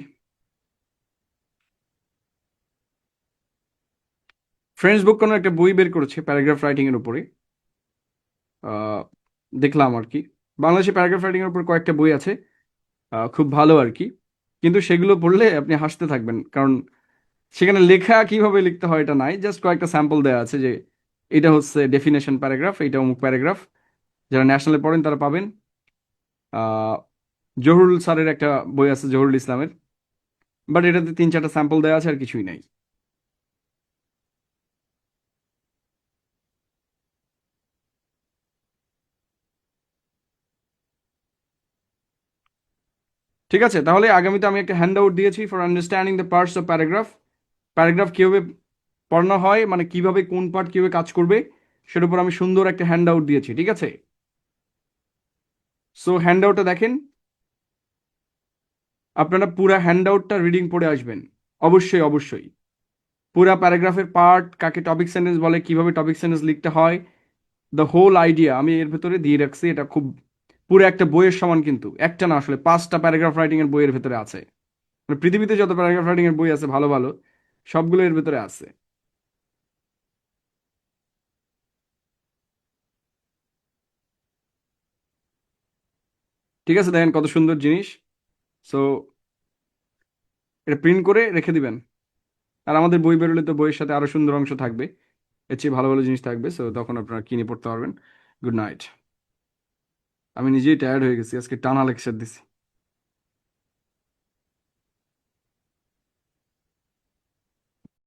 ফ্রেন্ডস বুক কোনো একটা বই বের করেছে প্যারাগ্রাফ রাইটিং এর উপরে। আহ, দেখলাম আর কি। বাংলাদেশে প্যারাগ্রাফ রাইটিং এর উপর কয়েকটা বই আছে, খুব ভালো আর কি। কিন্তু সেগুলো পড়লে আপনি হাসতে থাকবেন, কারণ সেখানে লেখা কিভাবে লিখতে হয় এটা নাই, জাস্ট কয়েকটা স্যাম্পল দেওয়া আছে, যে এটা হচ্ছে ডেফিনেশন প্যারাগ্রাফ, এটা অমুক প্যারাগ্রাফ। যারা ন্যাশনালে পড়েন তারা পাবেন। আহ, জহুরুল স্যারের একটা বই আছে, জহুরুল ইসলামের, বাট এটাতে 3-4টা স্যাম্পল দেওয়া আছে, আর কিছুই নাই। ঠিক আছে, তাহলে আগামীতে আমি একটা হ্যান্ড আউট দিয়েছি for understanding the parts of paragraph. Paragraph কিভাবে পড়ানো হয়, মানে কিভাবে কোন পার্ট কিভাবে কাজ করবে, সেটার উপর আমি সুন্দর একটা হ্যান্ড আউট দিয়েছি। ঠিক আছে, সো হ্যান্ড আউটটা দেখেন। আপনারা পুরা হ্যান্ড আউটটা রিডিং পড়ে আসবেন, অবশ্যই অবশ্যই। পুরা প্যারাগ্রাফের পার্ট, কাকে টপিক সেন্টেন্স বলে, কিভাবে টপিক সেন্টেন্স লিখতে হয়, দ্য হোল আইডিয়া আমি এর ভেতরে দিয়ে রাখছি। এটা খুব পুরো একটা বইয়ের সমান, কিন্তু একটা না, আসলে 5টা প্যারাগ্রাফ রাইটিং এর বইয়ের ভেতরে আছে। মানে পৃথিবীতে যত প্যারাগ্রাফ রাইটিং এর বই আছে ভালো ভালো, সবগুলো এর ভেতরে আছে। ঠিক আছে, দেখেন কত সুন্দর জিনিস। সো এটা প্রিন্ট করে রেখে দিবেন। আর আমাদের বই বেরোলে তো বইয়ের সাথে আরো সুন্দর অংশ থাকবে, এর চেয়ে ভালো ভালো জিনিস থাকবে, সো তখন আপনারা কিনে পড়তে পারবেন। Good night. আমি নিজেই টায়ার্ড হয়ে গেছি, আজকে টানা লেকচার দিছি।